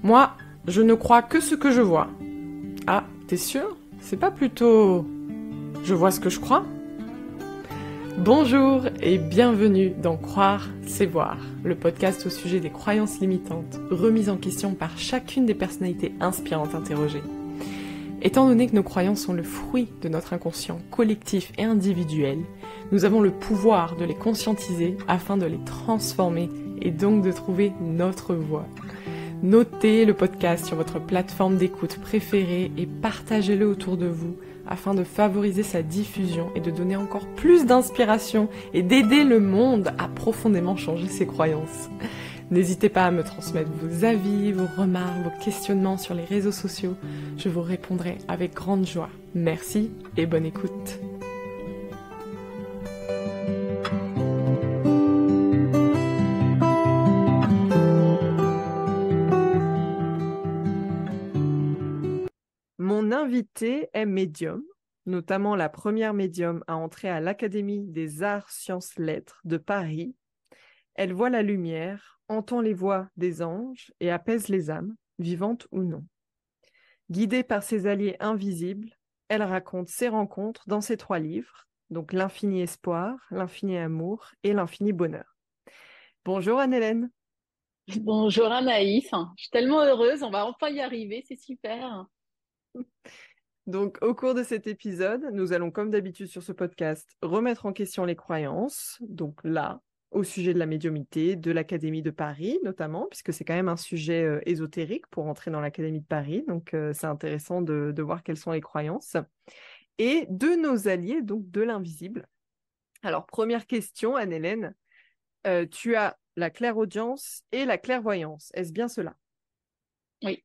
Moi, je ne crois que ce que je vois. Ah, t'es sûr? C'est pas plutôt... Je vois ce que je crois? Bonjour et bienvenue dans Croire, c'est voir, le podcast au sujet des croyances limitantes, remises en question par chacune des personnalités inspirantes interrogées. Étant donné que nos croyances sont le fruit de notre inconscient collectif et individuel, nous avons le pouvoir de les conscientiser afin de les transformer et donc de trouver notre voie. Notez le podcast sur votre plateforme d'écoute préférée et partagez-le autour de vous afin de favoriser sa diffusion et de donner encore plus d'inspiration et d'aider le monde à profondément changer ses croyances. N'hésitez pas à me transmettre vos avis, vos remarques, vos questionnements sur les réseaux sociaux. Je vous répondrai avec grande joie. Merci et bonne écoute. Mon invitée est médium, notamment la première médium à entrer à l'Académie des Arts, Sciences, Lettres de Paris. Elle voit la lumière, entend les voix des anges et apaise les âmes, vivantes ou non. Guidée par ses alliés invisibles, elle raconte ses rencontres dans ses 3 livres, donc L'infini espoir, L'infini amour et L'infini bonheur. Bonjour Anne-Hélène. Bonjour Anaïs, je suis tellement heureuse, on va enfin y arriver, c'est super. Donc, au cours de cet épisode, nous allons, comme d'habitude sur ce podcast, remettre en question les croyances. Donc là, au sujet de la médiumnité, de l'Académie de Paris notamment, puisque c'est quand même un sujet ésotérique pour entrer dans l'Académie de Paris. Donc, c'est intéressant de voir quelles sont les croyances. Et de nos alliés, donc de l'invisible. Alors, première question, Anne-Hélène. Tu as la clairaudience et la clairvoyance. Est-ce bien cela? Oui,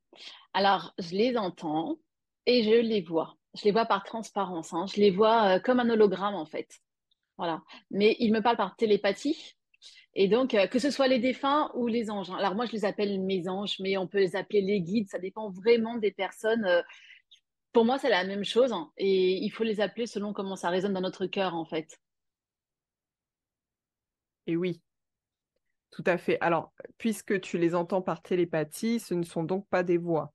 alors je les entends et je les vois. Je les vois par transparence, hein. Je les vois comme un hologramme en fait. Voilà. Mais ils me parlent par télépathie. Et donc, que ce soit les défunts ou les anges, hein. Alors moi, je les appelle mes anges, mais on peut les appeler les guides. Ça dépend vraiment des personnes. Pour moi, c'est la même chose, hein. Et il faut les appeler selon comment ça résonne dans notre cœur en fait. Et oui. Tout à fait. Alors, puisque tu les entends par télépathie, ce ne sont donc pas des voix.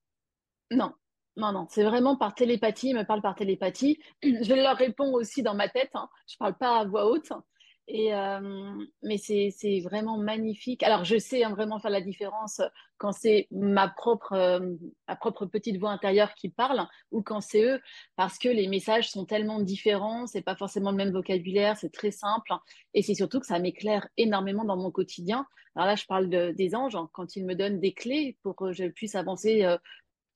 Non, non, non, c'est vraiment par télépathie, ils me parlent par télépathie. Je leur réponds aussi dans ma tête, hein. Je parle pas à voix haute. Mais c'est vraiment magnifique. Alors, je sais, hein, vraiment faire la différence quand c'est ma propre petite voix intérieure qui parle ou quand c'est eux, parce que les messages sont tellement différents, c'est pas forcément le même vocabulaire, c'est très simple. Et c'est surtout que ça m'éclaire énormément dans mon quotidien. Alors là, je parle des anges, hein, quand ils me donnent des clés pour que je puisse avancer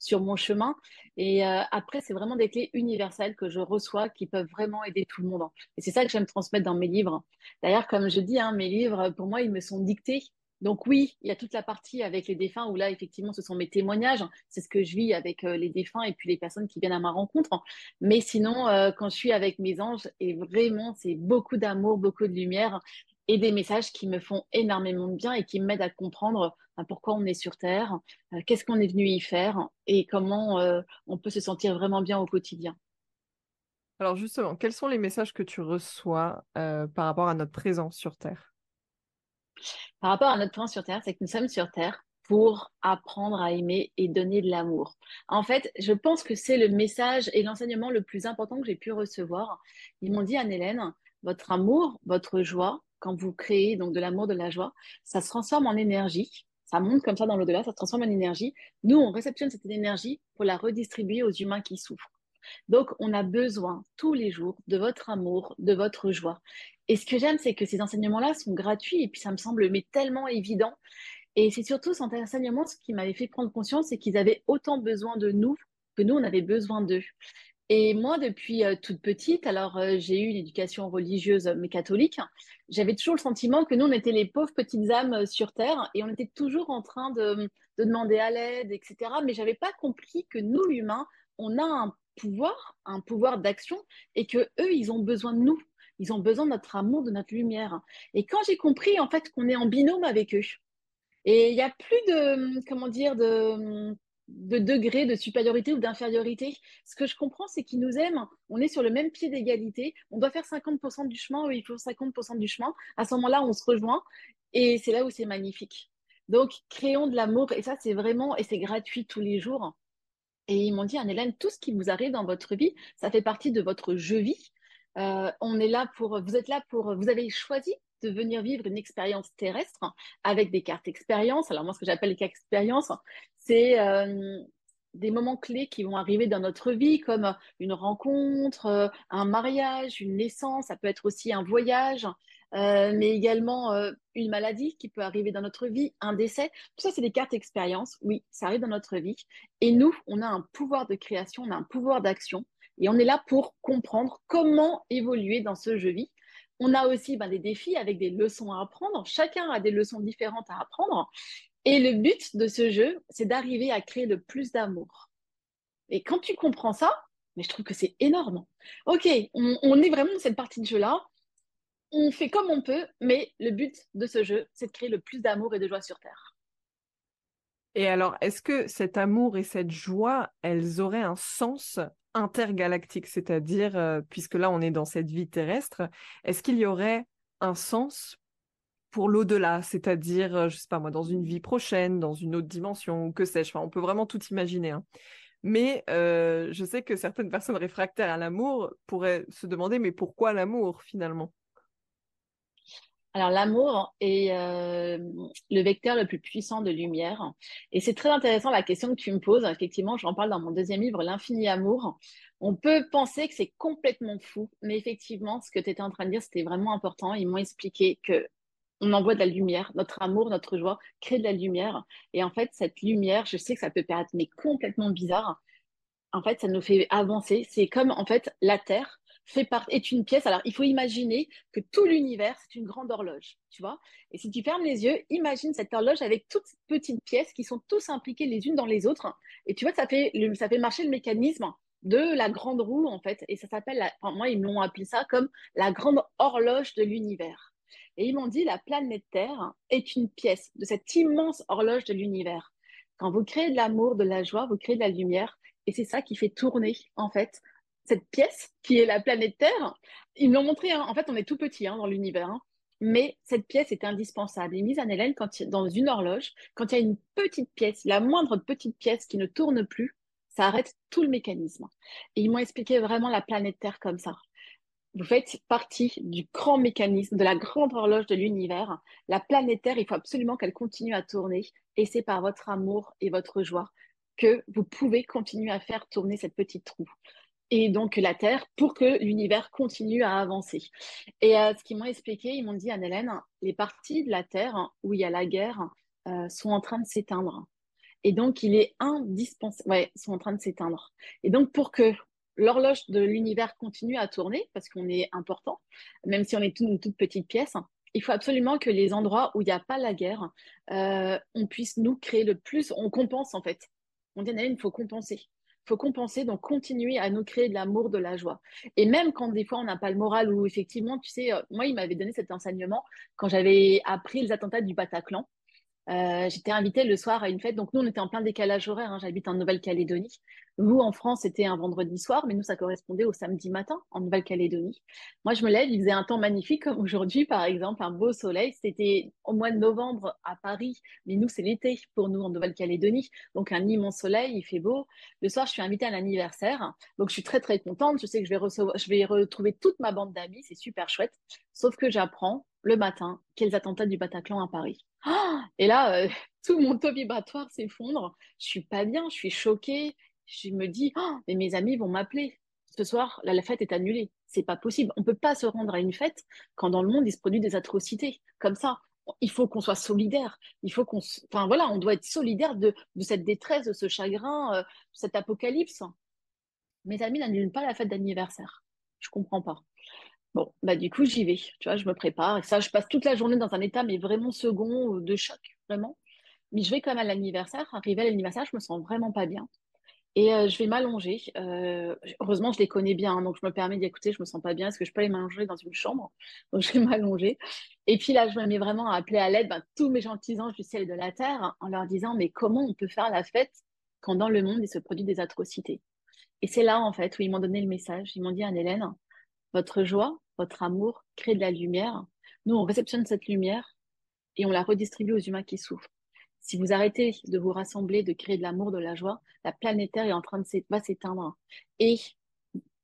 sur mon chemin. Et après, c'est vraiment des clés universelles que je reçois qui peuvent vraiment aider tout le monde, hein. Et c'est ça que j'aime transmettre dans mes livres. D'ailleurs, comme je dis, hein, mes livres, pour moi, ils me sont dictés. Donc oui, il y a toute la partie avec les défunts où là, effectivement, ce sont mes témoignages. C'est ce que je vis avec les défunts et puis les personnes qui viennent à ma rencontre. Mais sinon, quand je suis avec mes anges, et vraiment, c'est beaucoup d'amour, beaucoup de lumière et des messages qui me font énormément de bien et qui m'aident à comprendre pourquoi on est sur Terre, qu'est-ce qu'on est venu y faire et comment on peut se sentir vraiment bien au quotidien. Alors justement, quels sont les messages que tu reçois par rapport à notre présence sur Terre? Par rapport à notre point sur Terre, c'est que nous sommes sur Terre pour apprendre à aimer et donner de l'amour. En fait, je pense que c'est le message et l'enseignement le plus important que j'ai pu recevoir. Ils m'ont dit, Anne-Hélène, votre amour, votre joie, quand vous créez donc de l'amour, de la joie, ça se transforme en énergie. Ça monte comme ça dans l'au-delà, ça se transforme en énergie. Nous, on réceptionne cette énergie pour la redistribuer aux humains qui souffrent. Donc, on a besoin tous les jours de votre amour, de votre joie. Et ce que j'aime, c'est que ces enseignements-là sont gratuits et puis ça me semble mais tellement évident. Et c'est surtout cet enseignement, ce qui m'avait fait prendre conscience, c'est qu'ils avaient autant besoin de nous que nous, on avait besoin d'eux. Et moi, depuis toute petite, alors j'ai eu une éducation religieuse, mais catholique, j'avais toujours le sentiment que nous, on était les pauvres petites âmes sur Terre et on était toujours en train de demander à l'aide, etc. Mais j'avais pas compris que nous, l'humain, on a un pouvoir d'action et que eux, ils ont besoin de nous. Ils ont besoin de notre amour, de notre lumière. Et quand j'ai compris, en fait, qu'on est en binôme avec eux, et il y a plus de, comment dire, de de degré de supériorité ou d'infériorité. Ce que je comprends, c'est qu'ils nous aiment, on est sur le même pied d'égalité, on doit faire 50% du chemin, eux, ils font 50% du chemin. À ce moment-là, on se rejoint et c'est là où c'est magnifique. Donc, créons de l'amour et ça, c'est vraiment, et c'est gratuit tous les jours. Et ils m'ont dit, Anne-Hélène, tout ce qui vous arrive dans votre vie, ça fait partie de votre jeu-vie. On est là pour, vous êtes là pour, vous avez choisi de venir vivre une expérience terrestre avec des cartes expérience. Alors moi, ce que j'appelle les cartes expérience, c'est des moments clés qui vont arriver dans notre vie, comme une rencontre, un mariage, une naissance. Ça peut être aussi un voyage, mais également une maladie qui peut arriver dans notre vie, un décès. Tout ça, c'est des cartes expérience. Oui, ça arrive dans notre vie. Et nous, on a un pouvoir de création, on a un pouvoir d'action. Et on est là pour comprendre comment évoluer dans ce jeu-vie. On a aussi des défis avec des leçons à apprendre. Chacun a des leçons différentes à apprendre. Et le but de ce jeu, c'est d'arriver à créer le plus d'amour. Et quand tu comprends ça, mais je trouve que c'est énorme. Ok, on est vraiment dans cette partie de jeu-là. On fait comme on peut, mais le but de ce jeu, c'est de créer le plus d'amour et de joie sur Terre. Et alors, est-ce que cet amour et cette joie, elles auraient un sens intergalactique, c'est-à-dire, puisque là on est dans cette vie terrestre, est-ce qu'il y aurait un sens pour l'au-delà, c'est-à-dire, je sais pas moi, dans une vie prochaine, dans une autre dimension, ou que sais-je, enfin, on peut vraiment tout imaginer, hein. Mais je sais que certaines personnes réfractaires à l'amour pourraient se demander, mais pourquoi l'amour finalement? Alors, l'amour est le vecteur le plus puissant de lumière. Et c'est très intéressant la question que tu me poses. Effectivement, j'en parle dans mon deuxième livre, L'infini amour. On peut penser que c'est complètement fou, mais effectivement, ce que tu étais en train de dire, c'était vraiment important. Ils m'ont expliqué que on envoie de la lumière, notre amour, notre joie crée de la lumière. Et en fait, cette lumière, je sais que ça peut paraître mais complètement bizarre, en fait, ça nous fait avancer. C'est comme, en fait, la Terre est une pièce. Alors, il faut imaginer que tout l'univers, c'est une grande horloge, tu vois. Et si tu fermes les yeux, imagine cette horloge avec toutes ces petites pièces qui sont tous impliquées les unes dans les autres. Et tu vois, ça fait marcher le mécanisme de la grande roue, en fait. Et ça s'appelle, enfin, moi, ils m'ont appelé ça comme la grande horloge de l'univers. Et ils m'ont dit, la planète Terre est une pièce de cette immense horloge de l'univers. Quand vous créez de l'amour, de la joie, vous créez de la lumière. Et c'est ça qui fait tourner, en fait, cette pièce qui est la planète Terre. Ils me l'ont montré, hein. En fait, on est tout petit dans l'univers, hein. Mais cette pièce est indispensable. Et mise en Hélène, dans une horloge, quand il y a une petite pièce, la moindre petite pièce qui ne tourne plus, ça arrête tout le mécanisme. Et ils m'ont expliqué vraiment la planète Terre comme ça. Vous faites partie du grand mécanisme, de la grande horloge de l'univers. La planète Terre, il faut absolument qu'elle continue à tourner. Et c'est par votre amour et votre joie que vous pouvez continuer à faire tourner cette petite roue. Et donc la Terre, pour que l'univers continue à avancer. Et ce qu'ils m'ont expliqué, ils m'ont dit, Anne-Hélène, les parties de la Terre où il y a la guerre sont en train de s'éteindre. Et donc, il est indispensable. Ouais, sont en train de s'éteindre. Et donc, pour que l'horloge de l'univers continue à tourner, parce qu'on est important, même si on est une toute petite pièce, il faut absolument que les endroits où il n'y a pas la guerre, on puisse nous créer le plus. On compense, en fait. On dit, il faut compenser. Il faut compenser, donc continuer à nous créer de l'amour, de la joie. Et même quand des fois on n'a pas le moral, ou effectivement, tu sais, moi, il m'avait donné cet enseignement quand j'avais appris les attentats du Bataclan. J'étais invitée le soir à une fête. Donc, nous, on était en plein décalage horaire, hein. J'habite en Nouvelle-Calédonie. Vous, en France, c'était un vendredi soir, mais nous, ça correspondait au samedi matin en Nouvelle-Calédonie. Moi, je me lève, il faisait un temps magnifique, comme aujourd'hui, par exemple, un beau soleil. C'était au mois de novembre à Paris, mais nous, c'est l'été pour nous en Nouvelle-Calédonie. Donc, un immense soleil, il fait beau. Le soir, je suis invitée à l'anniversaire. Donc, je suis très, très contente. Je sais que je vais retrouver toute ma bande d'amis. C'est super chouette. Sauf que j'apprends le matin qu'il y a les attentats du Bataclan à Paris. Et là, tout mon taux vibratoire s'effondre. Je suis pas bien, je suis choquée. Je me dis, mais mes amis vont m'appeler. Ce soir, la fête est annulée. C'est pas possible. On peut pas se rendre à une fête quand dans le monde il se produit des atrocités comme ça. Il faut qu'on soit solidaire. Il faut enfin voilà, on doit être solidaire de cette détresse, de ce chagrin, de cet apocalypse. Mes amis n'annulent pas la fête d'anniversaire. Je comprends pas. Bon, bah du coup, j'y vais. Tu vois, je me prépare. Et ça, je passe toute la journée dans un état, mais vraiment second, de choc, vraiment. Mais je vais quand même à l'anniversaire. Arrivé à l'anniversaire, je me sens vraiment pas bien. Et je vais m'allonger. Heureusement, je les connais bien, hein, donc je me permets d'écouter. Je me sens pas bien. Est-ce que je peux aller m'allonger dans une chambre? Donc je vais m'allonger. Et puis là, je me mets vraiment à appeler à l'aide tous mes gentils anges du ciel et de la terre, en leur disant, mais comment on peut faire la fête quand dans le monde, il se produit des atrocités. Et c'est là, en fait, où ils m'ont donné le message. Ils m'ont dit, Anne-Hélène, votre joie, votre amour crée de la lumière. Nous, on réceptionne cette lumière et on la redistribue aux humains qui souffrent. Si vous arrêtez de vous rassembler, de créer de l'amour, de la joie, la planète Terre est en train de va s'éteindre. Et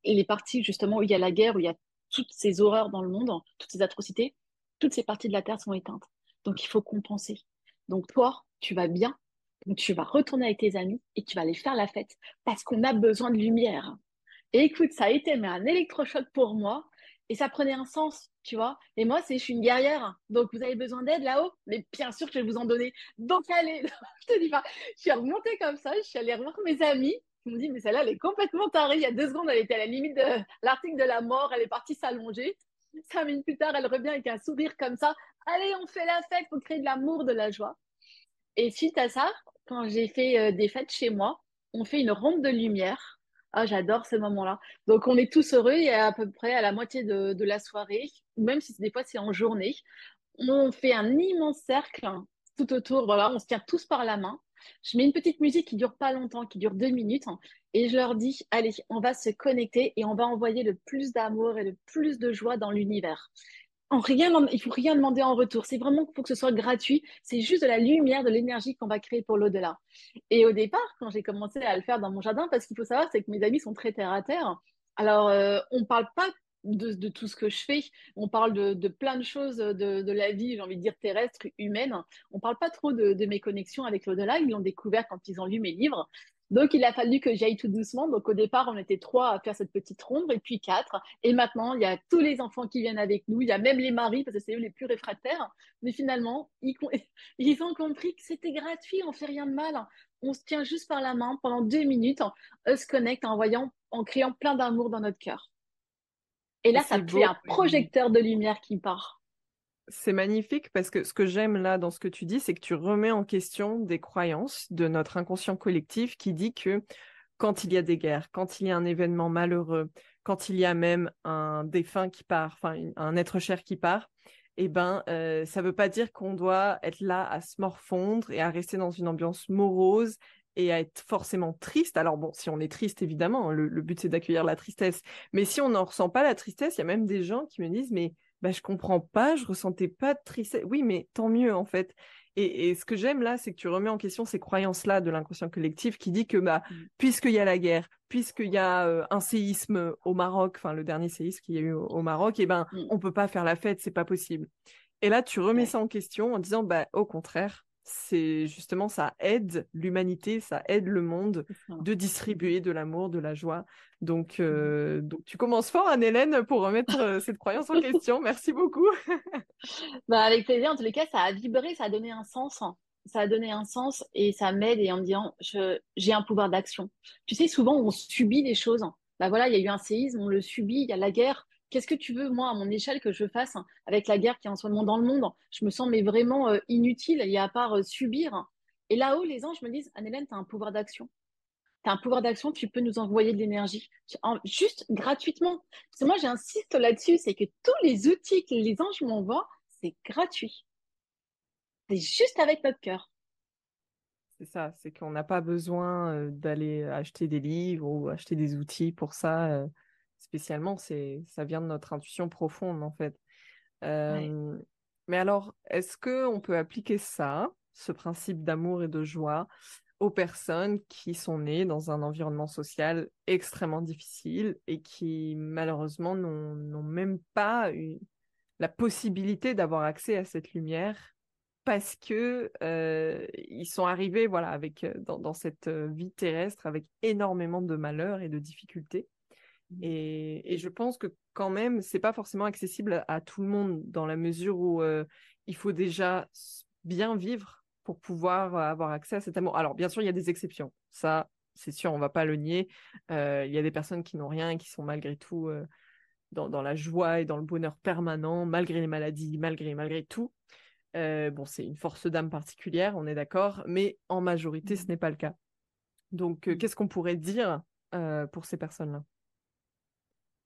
il est parti justement où il y a la guerre, où il y a toutes ces horreurs dans le monde, toutes ces atrocités, toutes ces parties de la Terre sont éteintes. Donc il faut compenser. Donc toi, tu vas bien, donc tu vas retourner avec tes amis et tu vas aller faire la fête parce qu'on a besoin de lumière. Et écoute, ça a été mais un électrochoc pour moi et ça prenait un sens, tu vois. Et moi, je suis une guerrière, donc vous avez besoin d'aide là-haut, mais bien sûr que je vais vous en donner. Donc allez, je te dis pas, je suis remontée comme ça, je suis allée revoir mes amis. Je me dis, mais celle-là, elle est complètement tarée. Il y a 2 secondes, elle était à la limite de l'article de la mort, elle est partie s'allonger. 5 minutes plus tard, elle revient avec un sourire comme ça. Allez, on fait la fête pour créer de l'amour, de la joie. Et suite à ça, quand j'ai fait des fêtes chez moi, on fait une ronde de lumière. Ah, j'adore ce moment-là. Donc, on est tous heureux et à peu près à la moitié de la soirée, ou même si des fois c'est en journée, on fait un immense cercle tout autour. Voilà, on se tient tous par la main. Je mets une petite musique qui dure pas longtemps, qui dure 2 minutes, et je leur dis, allez, on va se connecter et on va envoyer le plus d'amour et le plus de joie dans l'univers. Il faut rien demander en retour. C'est vraiment qu'il faut que ce soit gratuit. C'est juste de la lumière, de l'énergie qu'on va créer pour l'au-delà. Et au départ, quand j'ai commencé à le faire dans mon jardin, parce qu'il faut savoir, c'est que mes amis sont très terre à terre. Alors, on ne parle pas de tout ce que je fais. On parle de plein de choses de la vie, j'ai envie de dire terrestre, humaine. On ne parle pas trop de mes connexions avec l'au-delà. Ils l'ont découvert quand ils ont lu mes livres. Donc, il a fallu que j'aille tout doucement. Donc, au départ, on était 3 à faire cette petite ronde, et puis 4. Et maintenant, il y a tous les enfants qui viennent avec nous. Il y a même les maris, parce que c'est eux les plus réfractaires. Mais finalement, ils ont compris que c'était gratuit. On fait rien de mal. On se tient juste par la main pendant 2 minutes. On se connecte en créant plein d'amour dans notre cœur. Et Et là, ça c'est fait beau. un projecteur de lumière qui part. C'est magnifique parce que ce que j'aime là dans ce que tu dis, c'est que tu remets en question des croyances de notre inconscient collectif qui dit que quand il y a des guerres, quand il y a un événement malheureux, quand il y a même un défunt qui part, enfin un être cher qui part, eh ben ça veut pas dire qu'on doit être là à se morfondre et à rester dans une ambiance morose et à être forcément triste. Alors bon, si on est triste évidemment, hein, le but c'est d'accueillir la tristesse. Mais si on n'en ressent pas la tristesse, il y a même des gens qui me disent mais bah, je comprends pas, je ressentais pas de tristesse. Oui, mais tant mieux en fait. Et ce que j'aime là, c'est que tu remets en question ces croyances-là de l'inconscient collectif qui dit que bah, Mm. puisqu'il y a la guerre, puisqu'il y a un séisme au Maroc, enfin le dernier séisme qu'il y a eu au Maroc, et ben Mm. on peut pas faire la fête, c'est pas possible. Et là, tu remets Ouais, ça en question en disant bah au contraire, c'est justement ça aide l'humanité, ça aide le monde c'est ça. de distribuer de l'amour, de la joie. Mm. Donc tu commences fort, Anne-Hélène, pour remettre cette croyance en question. Merci beaucoup. Bah, avec plaisir, en tous les cas, ça a vibré, ça a donné un sens. Ça a donné un sens et ça m'aide et en me disant, j'ai un pouvoir d'action. Tu sais, souvent, on subit des choses. Bah voilà, il y a eu un séisme, on le subit, il y a la guerre. Qu'est-ce que tu veux, moi, à mon échelle, que je fasse avec la guerre qui est en ce moment dans le monde? Je me sens mais vraiment inutile, il y a à part subir. Et là-haut, les anges me disent, Anne-Hélène, tu as un pouvoir d'action. Tu as un pouvoir d'action, tu peux nous envoyer de l'énergie. Juste gratuitement. Parce que moi, j'insiste là-dessus, c'est que tous les outils que les anges m'envoient, c'est gratuit. C'est juste avec notre cœur. C'est ça, c'est qu'on n'a pas besoin d'aller acheter des livres ou acheter des outils pour ça spécialement. Ça vient de notre intuition profonde en fait. Ouais. Euh, mais alors, est-ce que on peut appliquer ça, ce principe d'amour et de joie, aux personnes qui sont nées dans un environnement social extrêmement difficile et qui malheureusement n'ont même pas eu la possibilité d'avoir accès à cette lumière parce que ils sont arrivés voilà avec dans cette vie terrestre avec énormément de malheurs et de difficultés et je pense que quand même c'est pas forcément accessible à tout le monde dans la mesure où il faut déjà bien vivre pour pouvoir avoir accès à cet amour. Alors bien sûr il y a des exceptions, ça c'est sûr on va pas le nier. Il y a des personnes qui n'ont rien et qui sont malgré tout dans la joie et dans le bonheur permanent malgré les maladies, malgré tout. Bon, c'est une force d'âme particulière, on est d'accord, mais en majorité, ce n'est pas le cas. Donc, qu'est-ce qu'on pourrait dire pour ces personnes-là?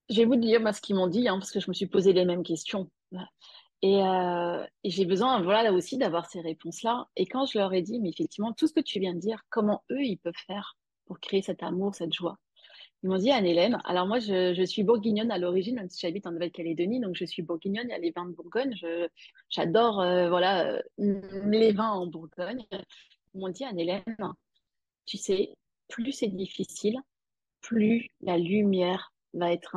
Je vais vous dire, moi, ce qu'ils m'ont dit, parce que je me suis posé les mêmes questions. Et j'ai besoin, voilà, là aussi, d'avoir ces réponses-là. Et quand je leur ai dit, mais effectivement, tout ce que tu viens de dire, comment eux, ils peuvent faire pour créer cet amour, cette joie? Ils m'ont dit, Anne-Hélène, alors moi, je suis bourguignonne à l'origine, même si j'habite en Nouvelle-Calédonie, donc je suis bourguignonne, il y a les vins de Bourgogne, j'adore, voilà, les vins en Bourgogne. Ils m'ont dit, Anne-Hélène, tu sais, plus c'est difficile, plus la lumière va être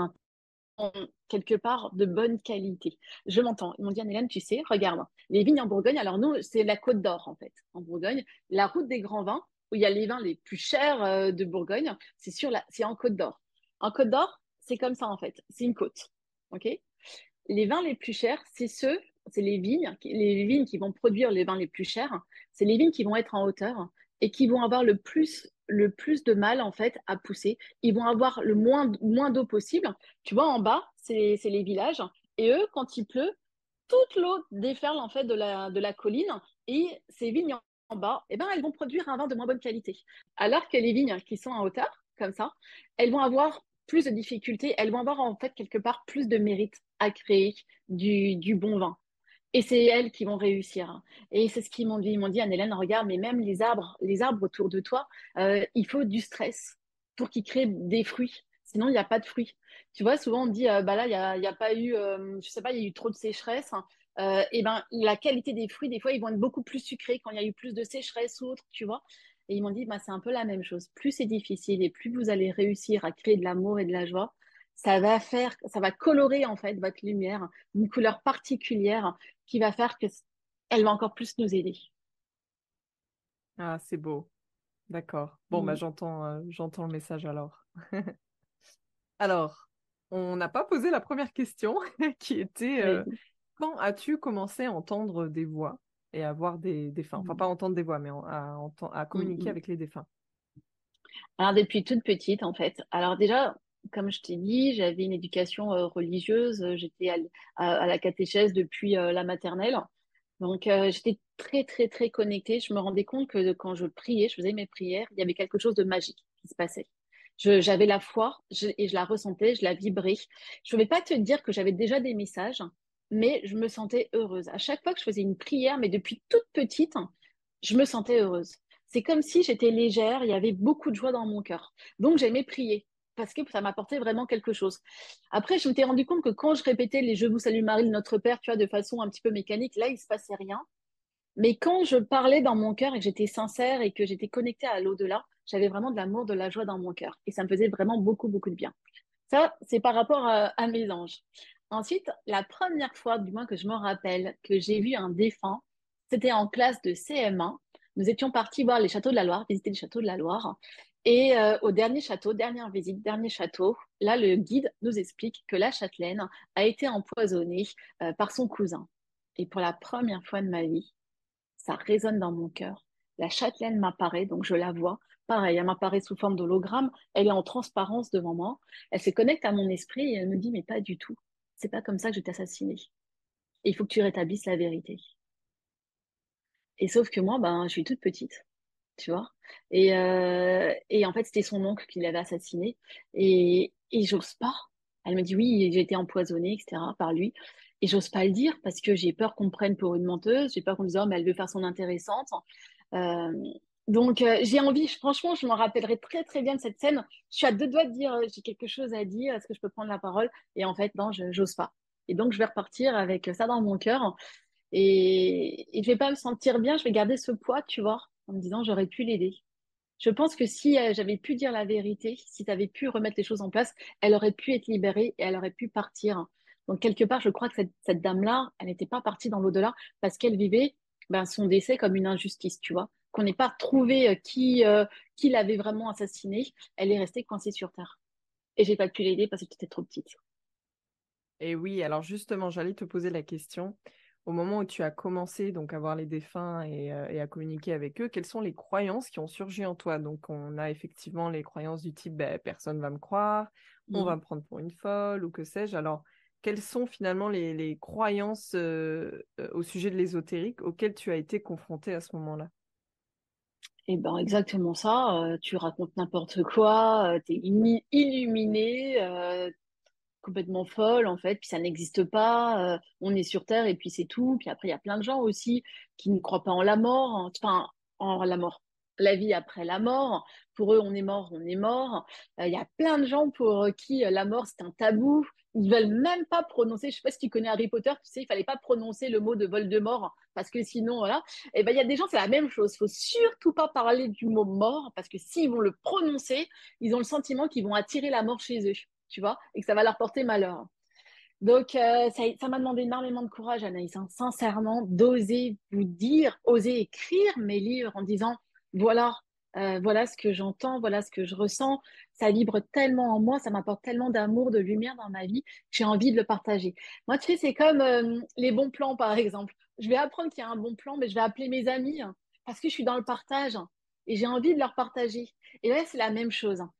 quelque part de bonne qualité. Je m'entends. Ils m'ont dit, Anne-Hélène, tu sais, regarde, les vignes en Bourgogne, alors nous, c'est la Côte d'Or, en fait, en Bourgogne. La route des grands vins, où il y a les vins les plus chers de Bourgogne, c'est en Côte d'Or. En Côte d'Or, c'est comme ça, en fait. C'est une côte. OK? Les vins les plus chers, c'est les vignes qui vont produire les vins les plus chers. C'est les vignes qui vont être en hauteur et qui vont avoir le plus de mal, en fait, à pousser. Ils vont avoir le moins d'eau possible. Tu vois, en bas, c'est les villages. Et eux, quand il pleut, toute l'eau déferle, en fait, de la colline. Et ces vignes en bas, eh ben, elles vont produire un vin de moins bonne qualité. Alors que les vignes qui sont en hauteur, comme ça, elles vont avoir plus de difficultés, elles vont avoir en fait quelque part plus de mérite à créer du bon vin. Et c'est elles qui vont réussir. Et c'est ce qu'ils m'ont dit. Ils m'ont dit, Anne-Hélène, regarde, mais même les arbres autour de toi, il faut du stress pour qu'ils créent des fruits. Sinon, il n'y a pas de fruits. Tu vois, souvent on dit, bah là, il y a pas eu, je sais pas, il y a eu trop de sécheresse, hein. Et ben, la qualité des fruits, des fois, ils vont être beaucoup plus sucrés quand il y a eu plus de sécheresse ou autre, tu vois. Et ils m'ont dit, bah, c'est un peu la même chose. Plus c'est difficile et plus vous allez réussir à créer de l'amour et de la joie, ça va colorer en fait votre lumière, une couleur particulière qui va faire que elle va encore plus nous aider. Ah, c'est beau. D'accord. Bon, bah Mm. j'entends le message alors. Alors, on n'a pas posé la première question qui était Vas-y. quand as-tu commencé à entendre des voix et à voir des défunts? Enfin, pas Mm. entendre des voix, mais à Mm, communiquer mm. avec les défunts. Alors depuis toute petite en fait. Alors déjà, comme je t'ai dit, j'avais une éducation religieuse. J'étais à la catéchèse depuis la maternelle. Donc j'étais très très très connectée. Je me rendais compte que quand je priais, je faisais mes prières, il y avait quelque chose de magique qui se passait. J'avais la foi et je la ressentais, je la vibrais. Je ne vais pas te dire que j'avais déjà des messages, mais je me sentais heureuse. À chaque fois que je faisais une prière, mais depuis toute petite, je me sentais heureuse. C'est comme si j'étais légère, il y avait beaucoup de joie dans mon cœur. Donc j'aimais prier parce que ça m'apportait vraiment quelque chose. Après, je m'étais rendu compte que quand je répétais les Je vous salue Marie, le Notre Père, tu vois, de façon un petit peu mécanique, là, il se passait rien. Mais quand je parlais dans mon cœur et que j'étais sincère et que j'étais connectée à l'au-delà, j'avais vraiment de l'amour, de la joie dans mon cœur. Et ça me faisait vraiment beaucoup, beaucoup de bien. Ça, c'est par rapport à mes anges. Ensuite, la première fois, du moins que je me rappelle, que j'ai vu un défunt, c'était en classe de CM1. Nous étions partis voir les châteaux de la Loire, visiter les châteaux de la Loire. Et au dernier château, dernière visite, dernier château, là, le guide nous explique que la châtelaine a été empoisonnée par son cousin. Et pour la première fois de ma vie, ça résonne dans mon cœur. La châtelaine m'apparaît, donc je la vois. Pareil, elle m'apparaît sous forme d'hologramme. Elle est en transparence devant moi. Elle se connecte à mon esprit et elle me dit, mais pas du tout. C'est pas comme ça que je t'ai assassiné. Et il faut que tu rétablisses la vérité. Et sauf que moi, ben, je suis toute petite, tu vois. Et en fait, c'était son oncle qui l'avait assassiné. Et j'ose pas. Elle me dit, oui, j'ai été empoisonnée, etc., par lui. Et j'ose pas le dire parce que j'ai peur qu'on me prenne pour une menteuse. J'ai peur qu'on me dise, oh, mais elle veut faire son intéressante. Euh, donc, j'ai envie, franchement, je m'en rappellerai très, très bien de cette scène. Je suis à deux doigts de dire, j'ai quelque chose à dire, est-ce que je peux prendre la parole? Et en fait, non, j'ose pas. Et donc, je vais repartir avec ça dans mon cœur. Et je vais pas me sentir bien, je vais garder ce poids, tu vois, en me disant, j'aurais pu l'aider. Je pense que si j'avais pu dire la vérité, si tu avais pu remettre les choses en place, elle aurait pu être libérée et elle aurait pu partir. Donc, quelque part, je crois que cette dame-là, elle n'était pas partie dans l'au-delà parce qu'elle vivait ben, son décès comme une injustice, tu vois. Qu'on n'ait pas trouvé qui l'avait vraiment assassiné. Elle est restée coincée sur Terre. Et j'ai pas pu l'aider parce que j'étais trop petite. Et oui, alors justement, j'allais te poser la question. Au moment où tu as commencé donc à voir les défunts et à communiquer avec eux, quelles sont les croyances qui ont surgi en toi? Donc, on a effectivement les croyances du type ben, personne va me croire, on va Mm. me prendre pour une folle ou que sais-je. Alors, quelles sont finalement les croyances au sujet de l'ésotérique auxquelles tu as été confronté à ce moment-là? Et ben exactement ça, tu racontes n'importe quoi, t'es illuminé, complètement folle en fait, puis ça n'existe pas, on est sur Terre et puis c'est tout. Puis après, il y a plein de gens aussi qui ne croient pas en la mort, enfin en la mort, la vie après la mort. Pour eux, on est mort, on est mort. Il y a plein de gens pour qui la mort c'est un tabou. Ils veulent même pas prononcer. Je sais pas si tu connais Harry Potter, tu sais, il fallait pas prononcer le mot de Voldemort parce que sinon, voilà. Et ben il y a des gens, c'est la même chose. Faut surtout pas parler du mot mort parce que s'ils vont le prononcer, ils ont le sentiment qu'ils vont attirer la mort chez eux, tu vois, et que ça va leur porter malheur. Donc, ça m'a demandé énormément de courage, Anaïs, hein, sincèrement, d'oser vous dire, oser écrire mes livres en disant, voilà, voilà ce que j'entends, voilà ce que je ressens. Ça vibre tellement en moi, ça m'apporte tellement d'amour, de lumière dans ma vie, que j'ai envie de le partager. Moi, tu sais, c'est comme les bons plans, par exemple. Je vais apprendre qu'il y a un bon plan, mais je vais appeler mes amis hein, parce que je suis dans le partage hein, et j'ai envie de leur partager. Et là, c'est la même chose. Hein.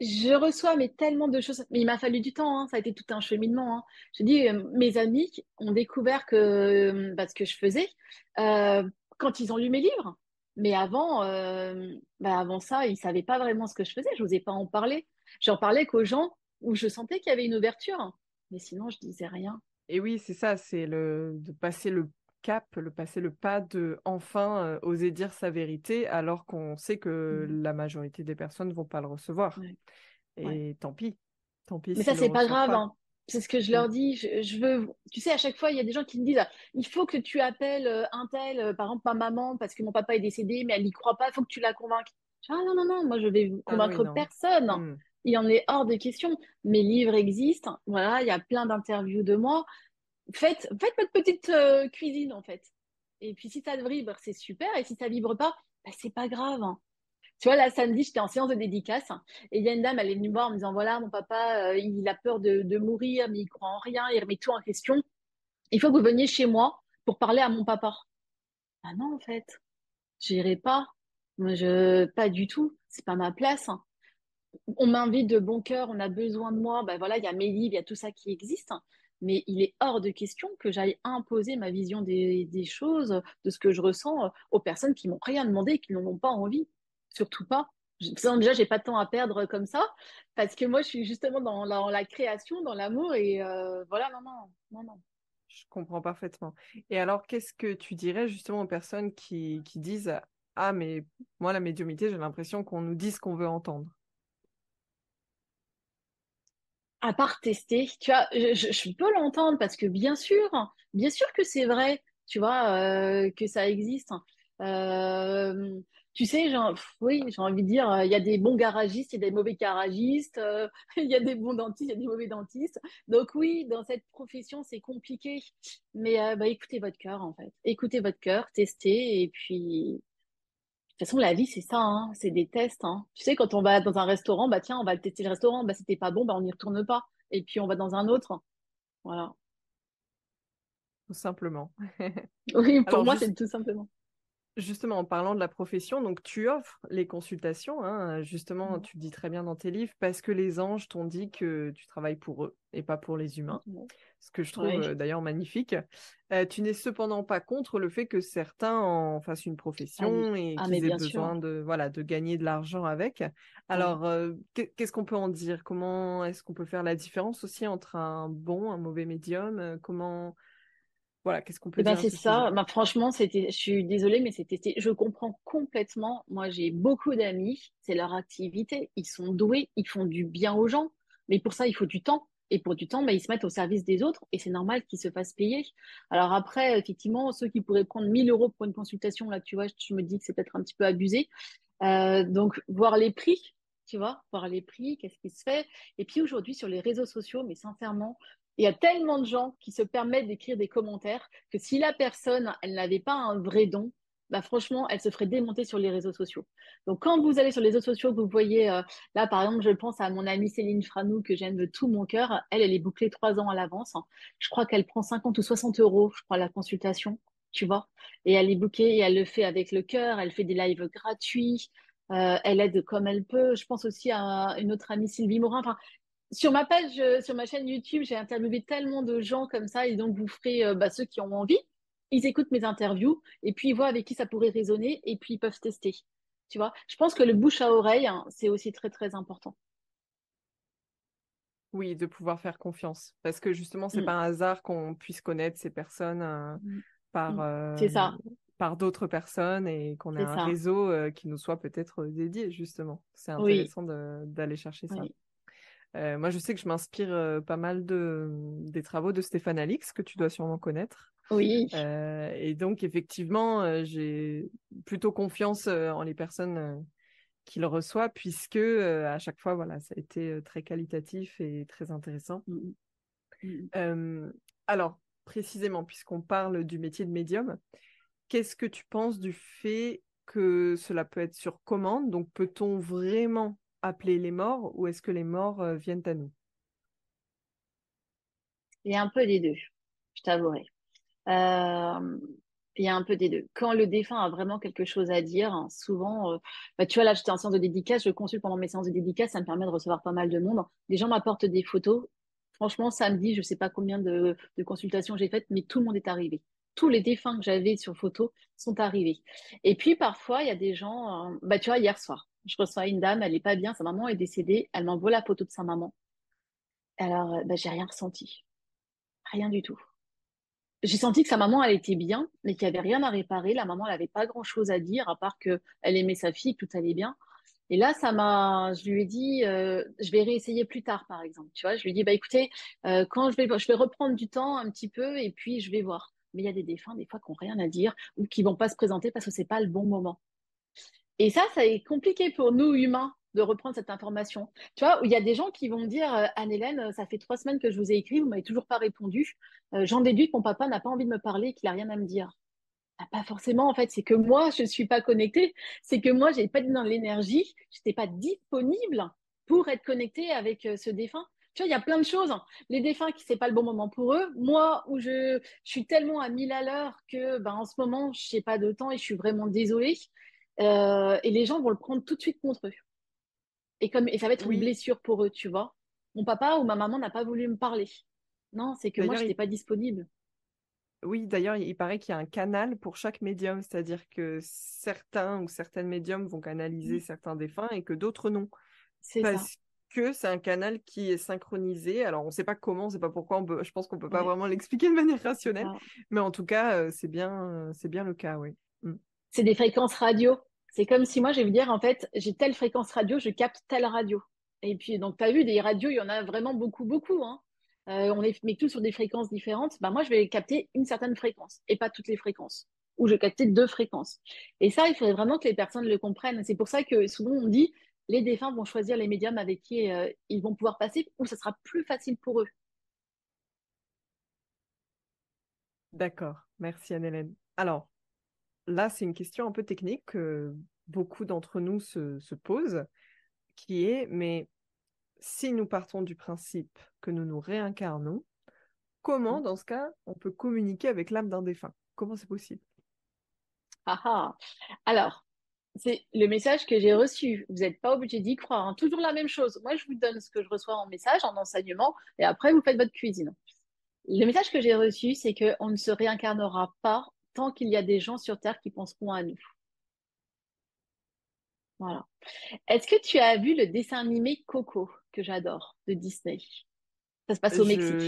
Je reçois mais tellement de choses, mais il m'a fallu du temps, hein, ça a été tout un cheminement. Hein. Je dis, mes amis ont découvert que ce que je faisais euh, quand ils ont lu mes livres. Mais avant, avant ça, ils savaient pas vraiment ce que je faisais. Je n'osais pas en parler. J'en parlais qu'aux gens où je sentais qu'il y avait une ouverture. Mais sinon, je disais rien. Et oui, c'est ça, c'est de passer le cap, passer le pas de enfin oser dire sa vérité, alors qu'on sait que Mhm. la majorité des personnes ne vont pas le recevoir. Ouais, ouais. Et tant pis Mais ça, s'ils le c'est pas reçoivent grave, pas. hein. C'est ce que je Mm. leur dis. Je veux, tu sais, à chaque fois, il y a des gens qui me disent, ah, il faut que tu appelles un tel, par exemple, ma maman, parce que mon papa est décédé, mais elle n'y croit pas, il faut que tu la convainques. Je dis, ah non, non, non, moi, je vais Ah oui, convaincre non. personne. Mm. Il en est hors de question. Mes livres existent. Voilà, il y a plein d'interviews de moi. Faites votre petite cuisine, en fait. Et puis, si ça vibre, c'est super. Et si ça vibre pas, bah, c'est pas grave. Hein. Tu vois, là, samedi, j'étais en séance de dédicace et il y a une dame, elle est venue me voir en me disant, voilà, mon papa, il a peur de mourir, mais il croit en rien, il remet tout en question. Il faut que vous veniez chez moi pour parler à mon papa. Ah non, en fait, j'irai pas. Moi, pas du tout. C'est pas ma place. Hein. On m'invite de bon cœur, on a besoin de moi. Ben voilà, il y a mes livres, il y a tout ça qui existe. Mais il est hors de question que j'aille imposer ma vision des choses, de ce que je ressens aux personnes qui m'ont rien demandé et qui n'en ont pas envie. Surtout pas. Déjà, j'ai pas de temps à perdre comme ça, parce que moi, je suis justement dans la création, dans l'amour, et voilà, non, non, non, non. Je comprends parfaitement. Et alors, qu'est-ce que tu dirais justement aux personnes qui disent, ah, mais moi, la médiumnité, j'ai l'impression qu'on nous dit ce qu'on veut entendre. À part tester, tu vois, je peux l'entendre parce que bien sûr que c'est vrai, tu vois, que ça existe. Euh, Tu sais, oui, j'ai envie de dire, il y a des bons garagistes, il y a des mauvais garagistes, il y a des bons dentistes, il y a des mauvais dentistes. Donc oui, dans cette profession, c'est compliqué. Mais bah, écoutez votre cœur, en fait. Écoutez votre cœur, testez, et puis de toute façon, la vie, c'est ça, hein, c'est des tests. Hein. Tu sais, quand on va dans un restaurant, bah tiens, on va tester le restaurant, bah c'était pas bon, bah on n'y retourne pas. Et puis on va dans un autre. Voilà. Tout simplement. Oui, pour Alors, moi, c'est tout simplement. justement, en parlant de la profession, donc tu offres les consultations, hein, justement, Mhm. tu le dis très bien dans tes livres, parce que les anges t'ont dit que tu travailles pour eux et pas pour les humains, ce que je trouve Ouais. d'ailleurs magnifique. Tu n'es cependant pas contre le fait que certains en fassent une Ah oui. profession et Ah, mais qu'ils aient bien besoin sûr. de, voilà, de gagner de l'argent avec. Ouais. Alors, qu'est-ce qu'on peut en dire? Comment est-ce qu'on peut faire la différence aussi entre un bon, un mauvais médium? Voilà, qu'est-ce qu'on peut Eh ben, dire à c'est ce sujet? ça. Bah, franchement, je suis désolée, mais je comprends complètement. Moi, j'ai beaucoup d'amis. C'est leur activité. Ils sont doués. Ils font du bien aux gens. Mais pour ça, il faut du temps. Et pour du temps, bah, ils se mettent au service des autres. Et c'est normal qu'ils se fassent payer. Alors après, effectivement, ceux qui pourraient prendre 1 000 € pour une consultation, là, tu vois, je me dis que c'est peut-être un petit peu abusé. Donc, voir les prix, tu vois, voir les prix, qu'est-ce qui se fait. Et puis aujourd'hui, sur les réseaux sociaux, mais sincèrement, il y a tellement de gens qui se permettent d'écrire des commentaires que si la personne, elle n'avait pas un vrai don, bah franchement, elle se ferait démonter sur les réseaux sociaux. Donc, quand vous allez sur les réseaux sociaux, vous voyez, là, par exemple, je pense à mon amie Céline Franou, que j'aime de tout mon cœur. Elle est bouclée 3 ans à l'avance. Je crois qu'elle prend 50 ou 60 euros, je crois, la consultation, tu vois. Et elle est bookée et elle le fait avec le cœur. Elle fait des lives gratuits. Elle aide comme elle peut. Je pense aussi à une autre amie, Sylvie Morin. Enfin, sur ma page, sur ma chaîne YouTube, j'ai interviewé tellement de gens comme ça. Et donc, vous ferez bah, ceux qui ont envie. Ils écoutent mes interviews et puis ils voient avec qui ça pourrait résonner et puis ils peuvent tester. Tu vois, je pense que le bouche à oreille, hein, c'est aussi très, très important. Oui, de pouvoir faire confiance. Parce que justement, c'est Mm. pas un hasard qu'on puisse connaître ces personnes Mm. par, Mm. C'est ça, par d'autres personnes et qu'on ait c'est un ça. réseau qui nous soit peut-être dédié, justement. C'est Oui, intéressant d'aller chercher ça. oui, Moi, je sais que je m'inspire pas mal des travaux de Stéphane Alix, que tu dois sûrement connaître. oui. Et donc, effectivement, j'ai plutôt confiance en les personnes qu'il reçoit, puisque à chaque fois, voilà, ça a été très qualitatif et très intéressant. Mm. Mm. Euh, alors, précisément, puisqu'on parle du métier de médium, qu'est-ce que tu penses du fait que cela peut être sur commande? Donc, peut-on vraiment appeler les morts ou est-ce que les morts viennent à nous? Il y a un peu des deux, je t'avouerai. Euh, il y a un peu des deux. Quand le défunt a vraiment quelque chose à dire, hein, souvent, bah, tu vois, là, j'étais en séance de dédicace, je consulte pendant mes séances de dédicace, ça me permet de recevoir pas mal de monde. Les gens m'apportent des photos. Franchement, samedi, je sais pas combien de consultations j'ai faites, mais tout le monde est arrivé. Tous les défunts que j'avais sur photo sont arrivés. Et puis, parfois, il y a des gens, bah, tu vois, hier soir, je reçois une dame, elle est pas bien, sa maman est décédée, elle m'envoie la photo de sa maman. Alors, bah, j'ai rien ressenti. Rien du tout. J'ai senti que sa maman, elle était bien, mais qu'il n'y avait rien à réparer. La maman, elle n'avait pas grand-chose à dire, à part que elle aimait sa fille, que tout allait bien. Et là, je lui ai dit, je vais réessayer plus tard, par exemple. Tu vois, je lui ai dit, bah écoutez, quand je vais reprendre du temps un petit peu, et puis je vais voir. Mais il y a des défunts, des fois, qui n'ont rien à dire ou qui vont pas se présenter parce que c'est pas le bon moment. Et ça est compliqué pour nous humains de reprendre cette information. Tu vois, où il y a des gens qui vont me dire, Anne-Hélène, ça fait 3 semaines que je vous ai écrit, vous m'avez toujours pas répondu. J'en déduis que mon papa n'a pas envie de me parler, qu'il a rien à me dire. Ah, pas forcément, en fait, c'est que moi, je ne suis pas connectée. C'est que moi, j'ai pas dans l'énergie, je n'étais pas disponible pour être connectée avec ce défunt. Tu vois, il y a plein de choses. Les défunts qui c'est pas le bon moment pour eux. Moi, où je suis tellement à 1000 à l'heure que, ben, en ce moment, je n'ai pas de temps et je suis vraiment désolée. Et les gens vont le prendre tout de suite contre eux. Et ça va être une Oui, blessure pour eux, tu vois. Mon papa ou ma maman n'a pas voulu me parler. Non, c'est que moi, je d'ailleurs, n'étais pas disponible. oui, d'ailleurs, il paraît qu'il y a un canal pour chaque médium, c'est-à-dire que certains ou certaines médiums vont canaliser certains défunts et que d'autres non, C'est ça. parce que c'est un canal qui est synchronisé. Alors, on ne sait pas comment, on ne sait pas pourquoi, je pense qu'on ne peut pas Ouais, vraiment l'expliquer de manière c'est rationnelle, ça. mais en tout cas, c'est bien le cas, oui. Mm. C'est des fréquences radio. C'est comme si moi, je vais vous dire, en fait, j'ai telle fréquence radio, je capte telle radio. Et puis, donc, tu as vu, des radios, il y en a vraiment beaucoup, beaucoup, hein. On est mais tous sur des fréquences différentes. Bah, moi, je vais capter une certaine fréquence et pas toutes les fréquences. Ou je vais capter deux fréquences. Et ça, il faudrait vraiment que les personnes le comprennent. C'est pour ça que souvent, on dit, les défunts vont choisir les médiums avec qui ils vont pouvoir passer, ou ça sera plus facile pour eux. D'accord, merci Anne-Hélène. Alors, là, c'est une question un peu technique que beaucoup d'entre nous se posent, qui est, mais si nous partons du principe que nous nous réincarnons, comment, dans ce cas, on peut communiquer avec l'âme d'un défunt? Comment c'est possible? Ah ah. Alors, c'est le message que j'ai reçu. Vous n'êtes pas obligé d'y croire, hein. Toujours la même chose. Moi, je vous donne ce que je reçois en message, en enseignement, et après, vous faites votre cuisine. Le message que j'ai reçu, c'est qu'on ne se réincarnera pas tant qu'il y a des gens sur Terre qui penseront à nous. Voilà. Est-ce que tu as vu le dessin animé Coco, que j'adore, de Disney? Ça se passe au Mexique.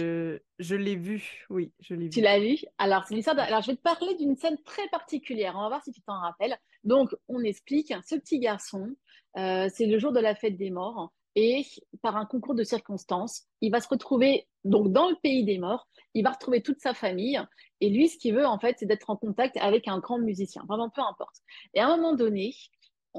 Je l'ai vu, oui, je l'ai Tu vu. l'as vu? Alors, c'est l'histoire alors, je vais te parler d'une scène très particulière. On va voir si tu t'en rappelles. Donc, on explique, ce petit garçon, c'est le jour de la fête des morts. Et par un concours de circonstances, il va se retrouver donc dans le pays des morts. Il va retrouver toute sa famille. Et lui, ce qu'il veut, en fait, c'est d'être en contact avec un grand musicien. Vraiment, peu importe. Et à un moment donné,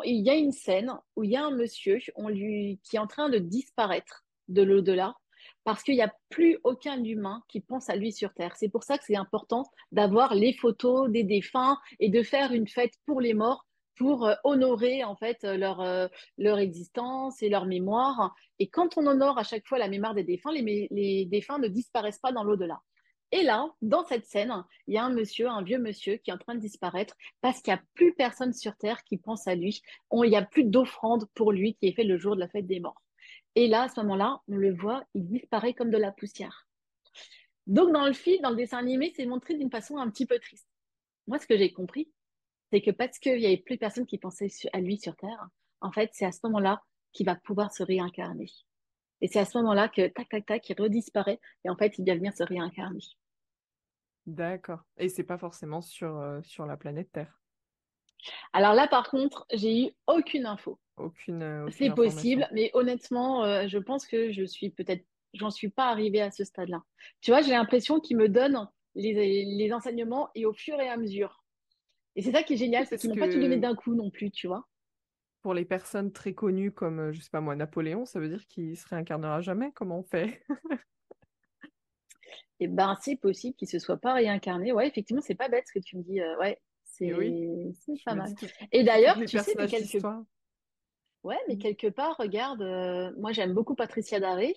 il y a une scène où il y a un monsieur qui est en train de disparaître de l'au-delà parce qu'il n'y a plus aucun humain qui pense à lui sur Terre. C'est pour ça que c'est important d'avoir les photos des défunts et de faire une fête pour les morts pour honorer en fait leur existence et leur mémoire. Et quand on honore à chaque fois la mémoire des défunts, les défunts ne disparaissent pas dans l'au-delà. Et là, dans cette scène, il y a un monsieur, un vieux monsieur qui est en train de disparaître parce qu'il n'y a plus personne sur Terre qui pense à lui. Il n'y a plus d'offrande pour lui qui est fait le jour de la fête des morts. Et là, à ce moment-là, on le voit, il disparaît comme de la poussière. Donc, dans le film, dans le dessin animé, c'est montré d'une façon un petit peu triste. Moi, ce que j'ai compris, c'est que parce qu'il n'y avait plus personne qui pensait à lui sur Terre, en fait, c'est à ce moment-là qu'il va pouvoir se réincarner. Et c'est à ce moment-là que, tac, tac, tac, il redisparaît. Et en fait, il vient venir se réincarner. D'accord. Et c'est pas forcément sur la planète Terre. Alors là, par contre, j'ai eu aucune info. Aucune C'est information. possible, mais honnêtement, je pense que j'en suis pas arrivée à ce stade-là. Tu vois, j'ai l'impression qu'ils me donnent les enseignements et au fur et à mesure. Et c'est ça qui est génial, Oui, c'est qu'ils parce m'ont pas tout donné que d'un coup non plus, tu vois. pour les personnes très connues comme, je sais pas moi, Napoléon, ça veut dire qu'il se réincarnera jamais. Comment on fait? Et ben, c'est possible qu'ils se soient pas réincarnés. Ouais, effectivement, c'est pas bête ce que tu me dis. Ouais, Et oui, c'est je pas me mal. dis Et toutes d'ailleurs, les tu sais, personnages d'histoire. ouais, mais Mm. quelque part, regarde, moi j'aime beaucoup Patricia Daré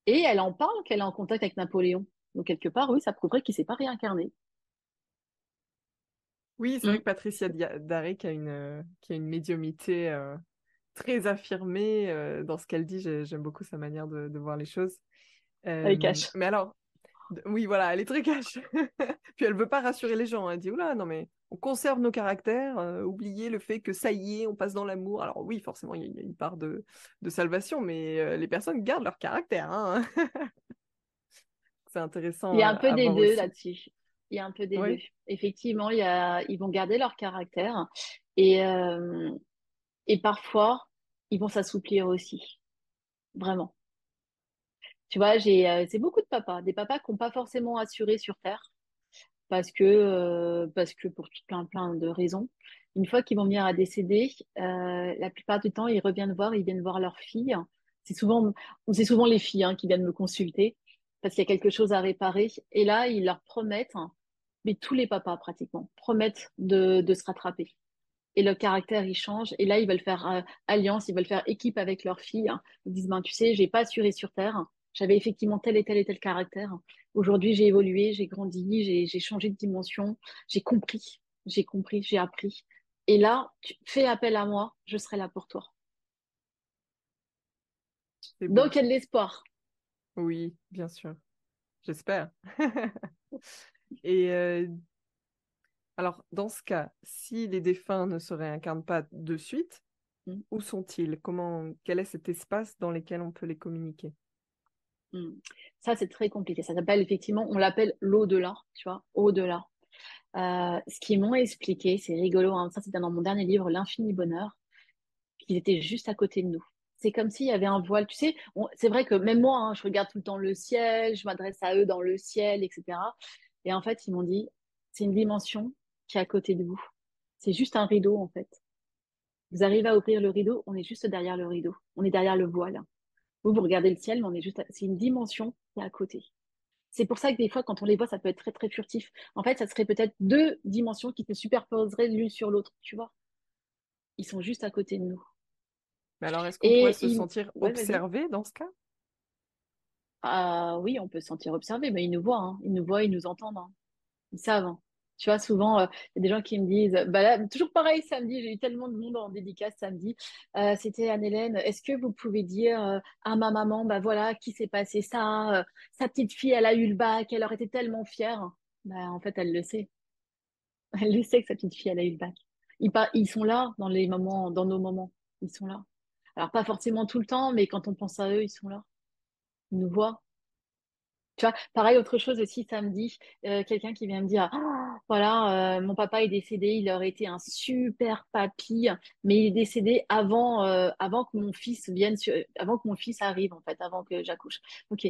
et elle en parle qu'elle est en contact avec Napoléon. Donc quelque part, oui, ça prouverait qu'il s'est pas réincarné. Oui, c'est vrai Mm. que Patricia Daré qui a une médiumnité très affirmée dans ce qu'elle dit. J'aime beaucoup sa manière de voir les choses. Elle cache. Mais alors, oui, voilà, elle est très cash. Puis elle veut pas rassurer les gens. Elle dit, oula, non mais on conserve nos caractères, oubliez le fait que ça y est, on passe dans l'amour. Alors oui, forcément, il y a une part de salvation, mais les personnes gardent leur caractère, hein. C'est Il intéressant y a un peu à des voir deux aussi. là-dessus. Il y a un peu des deux. Oui, Effectivement, ils vont garder leur caractère et, et parfois, ils vont s'assouplir aussi. Vraiment. Tu vois, c'est beaucoup de papas, des papas qui n'ont pas forcément assuré sur Terre parce que pour tout plein de raisons. Une fois qu'ils vont venir à décéder, la plupart du temps, ils viennent voir leur fille. C'est souvent, c'est souvent les filles qui viennent me consulter parce qu'il y a quelque chose à réparer. Et là, ils leur promettent, mais tous les papas pratiquement, promettent de se rattraper. Et le caractère, il change. Et là, ils veulent faire alliance, ils veulent faire équipe avec leur fille. Ils disent, ben, tu sais, j'ai pas assuré sur Terre. J'avais effectivement tel et tel caractère. Aujourd'hui, j'ai évolué, j'ai grandi, j'ai changé de dimension. J'ai compris, j'ai appris. Et là, tu fais appel à moi, je serai là pour toi. c'est beau. Donc, il y a de l'espoir. Oui, bien sûr. J'espère. Et alors, dans ce cas, si les défunts ne se réincarnent pas de suite, Mm, où sont-ils? Quel est cet espace dans lequel on peut les communiquer? mm. Ça, c'est très compliqué. Ça s'appelle effectivement, on l'appelle l'au-delà, tu vois, au-delà. Ce qu'ils m'ont expliqué, c'est rigolo, hein, ça c'était dans mon dernier livre, L'Infini Bonheur, qu'ils étaient juste à côté de nous. C'est comme s'il y avait un voile. Tu sais, c'est vrai que même moi, je regarde tout le temps le ciel, je m'adresse à eux dans le ciel, etc. Et en fait, ils m'ont dit, c'est une dimension qui est à côté de vous. C'est juste un rideau, en fait. Vous arrivez à ouvrir le rideau, on est juste derrière le rideau. On est derrière le voile. Vous, vous regardez le ciel, mais on est c'est une dimension qui est à côté. C'est pour ça que des fois, quand on les voit, ça peut être très, très furtif. En fait, ça serait peut-être deux dimensions qui se superposeraient l'une sur l'autre, tu vois. Ils sont juste à côté de nous. Mais alors, est-ce qu'on pourrait Et se sentir ouais, vas-y. observé dans ce cas? Ah oui, on peut se sentir observé, mais ils nous voient, ils nous voient, ils nous entendent, ils savent. Tu vois, souvent, il y a des gens qui me disent, bah là, toujours pareil samedi, j'ai eu tellement de monde en dédicace samedi. C'était Anne-Hélène, est-ce que vous pouvez dire à ma maman, bah voilà, qui s'est passé ça, sa petite fille, elle a eu le bac, elle aurait été tellement fière. Bah en fait, elle le sait. Elle le sait que sa petite fille, elle a eu le bac. Ils sont là dans les moments, dans nos moments. Ils sont là. Alors pas forcément tout le temps, mais quand on pense à eux, ils sont là. Ils nous voient. Tu vois, pareil, autre chose aussi samedi, quelqu'un qui vient me dire, ah, voilà, mon papa est décédé, il aurait été un super papy, mais il est décédé avant que mon fils avant que mon fils arrive, en fait, avant que j'accouche. Ok.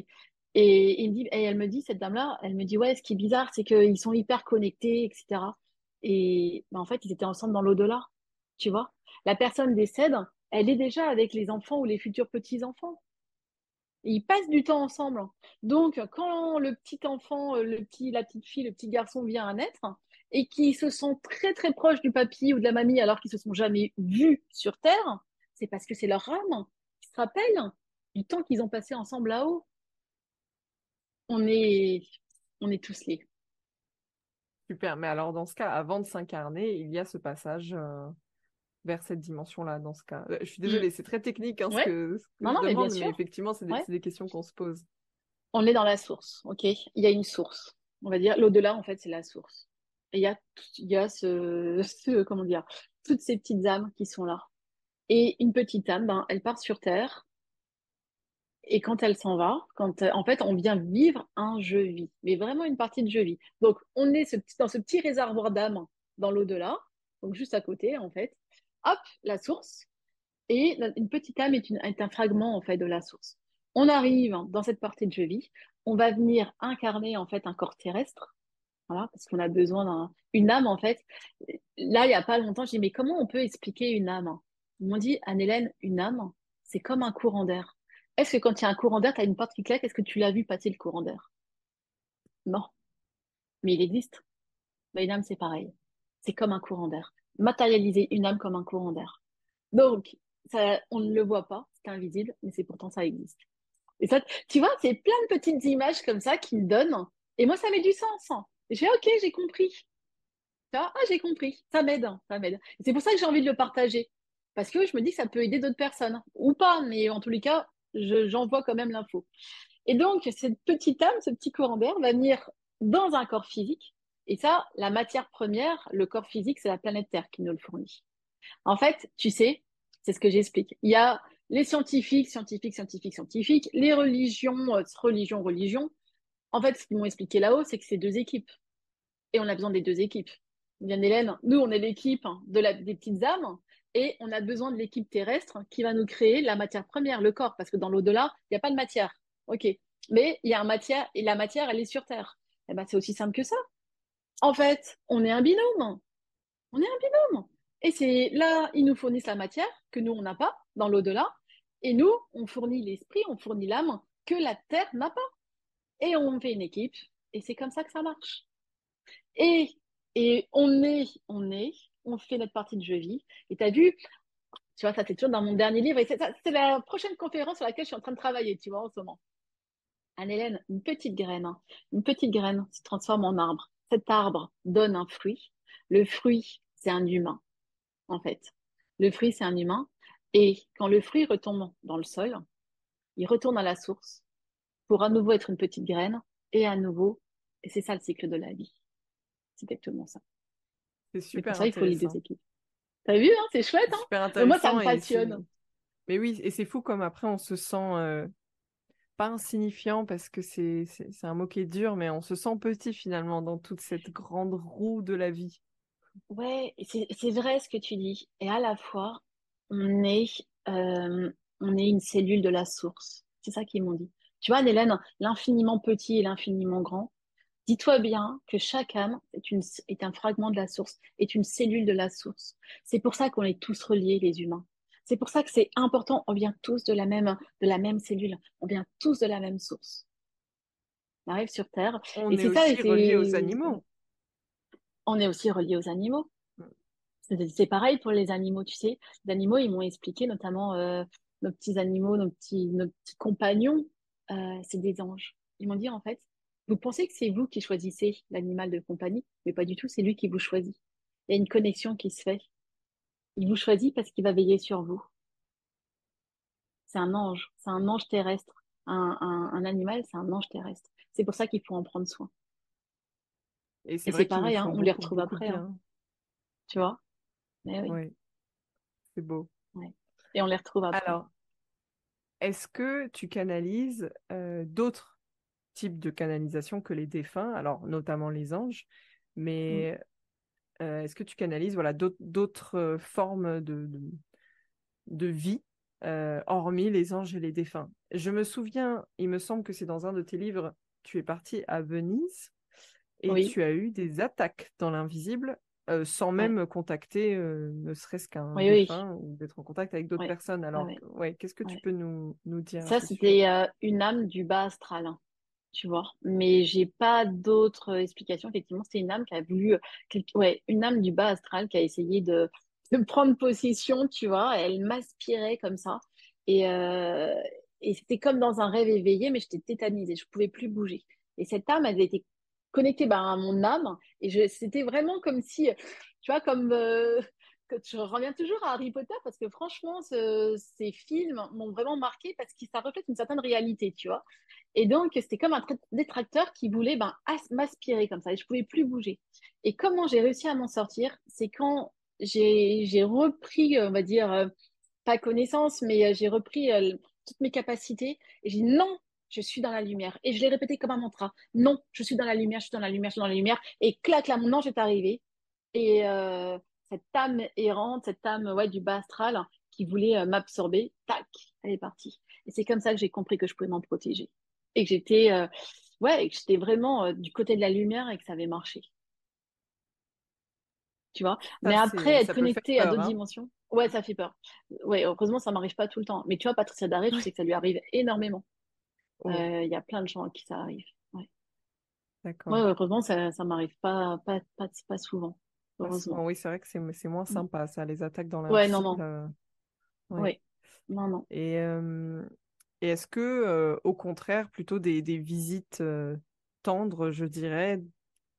Et elle me dit, cette dame-là, elle me dit, ouais, ce qui est bizarre, c'est qu'ils sont hyper connectés, etc. Et ben, en fait, ils étaient ensemble dans l'au-delà, tu vois. La personne décède, elle est déjà avec les enfants ou les futurs petits-enfants. Et ils passent du temps ensemble. Donc, quand le petit enfant, la petite fille, le petit garçon vient à naître et qui se sont très très proches du papy ou de la mamie alors qu'ils se sont jamais vus sur Terre, c'est parce que c'est leur âme qui se rappelle du temps qu'ils ont passé ensemble là-haut. On est, on est tous liés. Super. Mais alors, dans ce cas, avant de s'incarner, il y a ce passage vers cette dimension-là, dans ce cas. Je suis Mm. désolée, c'est très technique hein, Ouais. ce que Non, je non, mais bien demande, mais sûr. effectivement, Ouais. c'est des questions qu'on se pose. On est dans la source, ok? Il y a une source. On va dire, l'au-delà, en fait, c'est la source. Et il y a comment dire, toutes ces petites âmes qui sont là. Et une petite âme, ben, elle part sur Terre Et quand elle s'en va, en fait, on vient vivre un je-vis, mais vraiment une partie de je-vis. Donc, on est dans ce petit réservoir d'âme dans l'au-delà, donc juste à côté, en fait. Hop, la source. Et une petite âme est un fragment, en fait, de la source. On arrive dans cette partie de je-vis. On va venir incarner, en fait, un corps terrestre. Voilà, parce qu'on a besoin d'une âme, en fait. Là, il n'y a pas longtemps, j'ai dit, mais comment on peut expliquer une âme? Ils m'ont dit, Anne-Hélène, une âme, c'est comme un courant d'air. Est-ce que quand il y a un courant d'air, tu as une porte qui claque, est-ce que tu l'as vu passer le courant d'air? Non, mais il existe. Ben, une âme, c'est pareil. C'est comme un courant d'air. Matérialiser une âme comme un courant d'air. Donc, ça, on ne le voit pas, c'est invisible, mais c'est pourtant ça existe. Et ça, tu vois, c'est plein de petites images comme ça qui me donnent. Et moi, ça met du sens, hein. Et je fais, ok, j'ai compris. Tu vois, ah, j'ai compris. Ça m'aide, hein, ça m'aide. Et c'est pour ça que j'ai envie de le partager. Parce que je me dis que ça peut aider d'autres personnes. Ou pas, mais en tous les cas, j'envoie quand même l'info. Et donc, cette petite âme, ce petit courant d'air va venir dans un corps physique. Et ça, la matière première, le corps physique, c'est la planète Terre qui nous le fournit. En fait, tu sais, c'est ce que j'explique. Il y a les scientifiques, les religions, religions. En fait, ce qu'ils m'ont expliqué là-haut, c'est que c'est deux équipes. Et on a besoin des deux équipes. Bien, Hélène, nous, on est l'équipe des petites âmes. Et on a besoin de l'équipe terrestre qui va nous créer la matière première, le corps, parce que dans l'au-delà, il n'y a pas de matière. OK. Mais il y a une matière, et la matière, elle est sur Terre. Eh ben, c'est aussi simple que ça. En fait, on est un binôme. On est un binôme. Et c'est là, ils nous fournissent la matière que nous, on n'a pas dans l'au-delà. Et nous, on fournit l'esprit, on fournit l'âme que la Terre n'a pas. Et on fait une équipe. Et c'est comme ça que ça marche. Et, et on fait notre partie de jeu-vie. Et tu as vu, tu vois, ça c'est toujours dans mon dernier livre. Et c'est la prochaine conférence sur laquelle je suis en train de travailler, tu vois, en ce moment. Anne-Hélène, une petite graine se transforme en arbre. Cet arbre donne un fruit. Le fruit, c'est un humain, en fait. Le fruit, c'est un humain. Et quand le fruit retombe dans le sol, il retourne à la source pour à nouveau être une petite graine et à nouveau, et c'est ça le cycle de la vie. C'est exactement ça. C'est Mais pour super ça, il faut les deux intéressant. équipes. T'as vu, hein, c'est chouette, C'est super moi, ça intéressant me et c'est. passionne. Mais oui, et c'est fou comme après on se sent pas insignifiant parce que c'est un mot qui est dur, mais on se sent petit finalement dans toute cette grande roue de la vie. Ouais, c'est vrai ce que tu dis. Et à la fois, on est, euh, on est une cellule de la source. C'est ça qu'ils m'ont dit. Tu vois, Hélène, l'infiniment petit et l'infiniment grand. Dis-toi bien que chaque âme est un fragment de la source, est une cellule de la source. C'est pour ça qu'on est tous reliés, les humains. C'est pour ça que c'est important. On vient tous de la même cellule. On vient tous de la même source. On arrive sur Terre. Et On est c'est ça, et aussi relié aux animaux. on est aussi reliés aux animaux. C'est pareil pour les animaux, tu sais. Les animaux, ils m'ont expliqué, notamment nos petits animaux, nos petits compagnons, c'est des anges. Ils m'ont dit, en fait, vous pensez que c'est vous qui choisissez l'animal de compagnie, mais pas du tout, c'est lui qui vous choisit. Il y a une connexion qui se fait. Il vous choisit parce qu'il va veiller sur vous. C'est un ange terrestre. Un animal, c'est un ange terrestre. C'est pour ça qu'il faut en prendre soin. Et c'est Et c'est vrai qu'ils nous pareil, hein, font on les beaucoup, retrouve beaucoup de après, hein, bien. tu vois. Mais oui, Ouais, c'est beau. ouais. Et on les retrouve après. Alors, est-ce que tu canalises d'autres types de canalisation que les défunts, alors notamment les anges, Mm. mais est-ce que tu canalises voilà, d'autres formes de vie, hormis les anges et les défunts? Je me souviens, il me semble que c'est dans un de tes livres, tu es parti à Venise et Oui, tu as eu des attaques dans l'invisible sans ouais. même contacter ne serait-ce qu'un Oui, oui, défunt ou d'être en contact avec d'autres ouais, personnes. ouais, Alors, ouais, ouais, qu'est-ce que tu ouais. peux nous dire à Ça, ce sujet? c'était une âme du bas astral, hein, tu vois. Mais j'ai pas d'autres explications. Effectivement, c'était une âme qui a voulu, ouais, une âme du bas astral qui a essayé de prendre possession, tu vois. Elle m'aspirait comme ça. Et, euh, et c'était comme dans un rêve éveillé, mais j'étais tétanisée, je pouvais plus bouger. Et cette âme, elle était connectée ben, à mon âme. Et c'était vraiment comme si, tu vois, comme que je reviens toujours à Harry Potter parce que franchement, ces films m'ont vraiment marqué parce que ça reflète une certaine réalité, tu vois. Et donc, c'était comme un détracteur qui voulait ben, m'aspirer comme ça et je pouvais plus bouger. Et comment j'ai réussi à m'en sortir, c'est quand j'ai repris, on va dire, pas connaissance, mais j'ai repris toutes mes capacités. Et j'ai dit non, je suis dans la lumière. Et je l'ai répété comme un mantra. Non, je suis dans la lumière, je suis dans la lumière, je suis dans la lumière. Et clac, là, mon ange est arrivé. Et cette âme errante, cette âme ouais, du bas astral qui voulait m'absorber, tac, elle est partie. Et c'est comme ça que j'ai compris que je pouvais m'en protéger. Et que j'étais ouais, et que j'étais vraiment du côté de la lumière et que ça avait marché. Tu vois? Mais Ça, après, être ça peut faire connecté à peur, d'autres hein. dimensions, ouais, ça fait peur. Ouais, heureusement, ça m'arrive pas tout le temps. Mais tu vois, Patricia Daré, je sais Ouais. que ça lui arrive énormément. Oh, Il y a plein de gens à qui ça arrive. Ouais, ouais, d'accord. heureusement, ça m'arrive pas souvent. Pas souvent. Heureusement. Oui, c'est vrai que c'est moins Mm. sympa, ça, les attaques dans Ouais, non, l'invisible. non. Ouais. Ouais, non, non. Et, est-ce que, au contraire, plutôt des visites tendres, je dirais,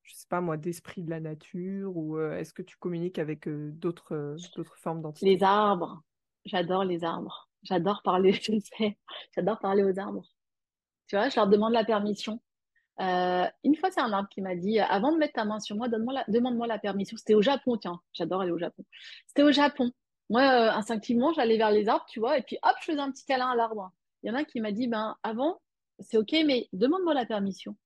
je sais pas moi, d'esprit de la nature, ou est-ce que tu communiques avec d'autres formes Les d'entités? arbres. J'adore les arbres. J'adore parler, je sais. J'adore parler aux arbres. Tu vois, je leur demande la permission. Une fois, c'est un arbre qui m'a dit, avant de mettre ta main sur moi, demande-moi la permission. C'était au Japon, tiens. J'adore aller au Japon. C'était au Japon. Moi, instinctivement, j'allais vers les arbres, tu vois, et puis hop, je faisais un petit câlin à l'arbre. Il y en a un qui m'a dit, ben, avant, c'est OK, mais demande-moi la permission.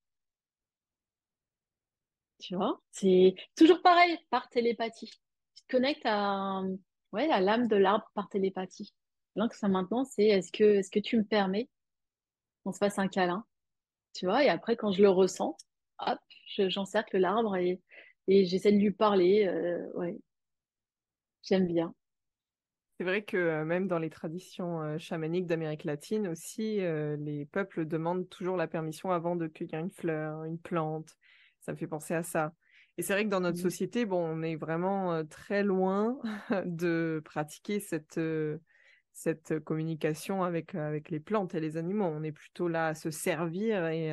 Tu vois, c'est toujours pareil, par télépathie. Tu te connectes à, ouais, à l'âme de l'arbre par télépathie. Donc, ça maintenant, c'est est-ce que tu me permets qu'on se fasse un câlin? Tu vois, et après, quand je le ressens, hop, j'encercle l'arbre et j'essaie de lui parler. Ouais, j'aime bien. C'est vrai que même dans les traditions chamaniques d'Amérique latine aussi, les peuples demandent toujours la permission avant de cueillir une fleur, une plante. Ça me fait penser à ça. Et c'est vrai que dans notre Mm. société, bon, on est vraiment très loin de pratiquer cette communication avec les plantes et les animaux. On est plutôt là à se servir et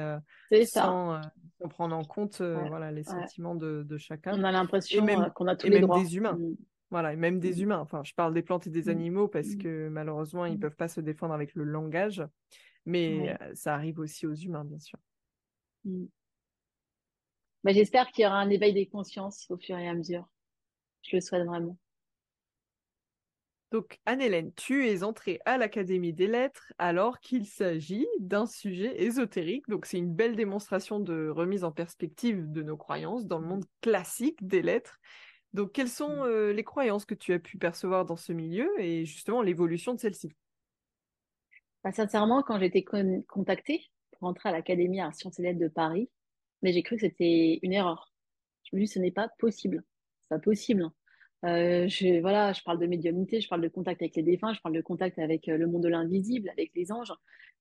C'est ça. sans prendre en compte Ouais, voilà, les ouais. sentiments de chacun On a et l'impression même, qu'on a tous et les même droits. des humains. Mm, Voilà, et même des mm, humains. Enfin, je parle des plantes et des mm, animaux parce mm, que malheureusement, ils mm. peuvent pas se défendre avec le langage, mais Ouais. ça arrive aussi aux humains, bien sûr. Mm. Bah, j'espère qu'il y aura un éveil des consciences au fur et à mesure. Je le souhaite vraiment. Donc, Anne-Hélène, tu es entrée à l'Académie des Lettres alors qu'il s'agit d'un sujet ésotérique. Donc, c'est une belle démonstration de remise en perspective de nos croyances dans le Mm, monde classique des lettres. Donc, quelles sont mm. les croyances que tu as pu percevoir dans ce milieu et justement l'évolution de celles-ci? Bah, sincèrement, quand j'ai été contactée pour entrer à l'Académie Arts Sciences et Lettres de Paris, mais j'ai cru que c'était une erreur. Je me dis, ce n'est pas possible. C'est pas possible. Voilà, je parle de médiumnité, je parle de contact avec les défunts, je parle de contact avec le monde de l'invisible, avec les anges.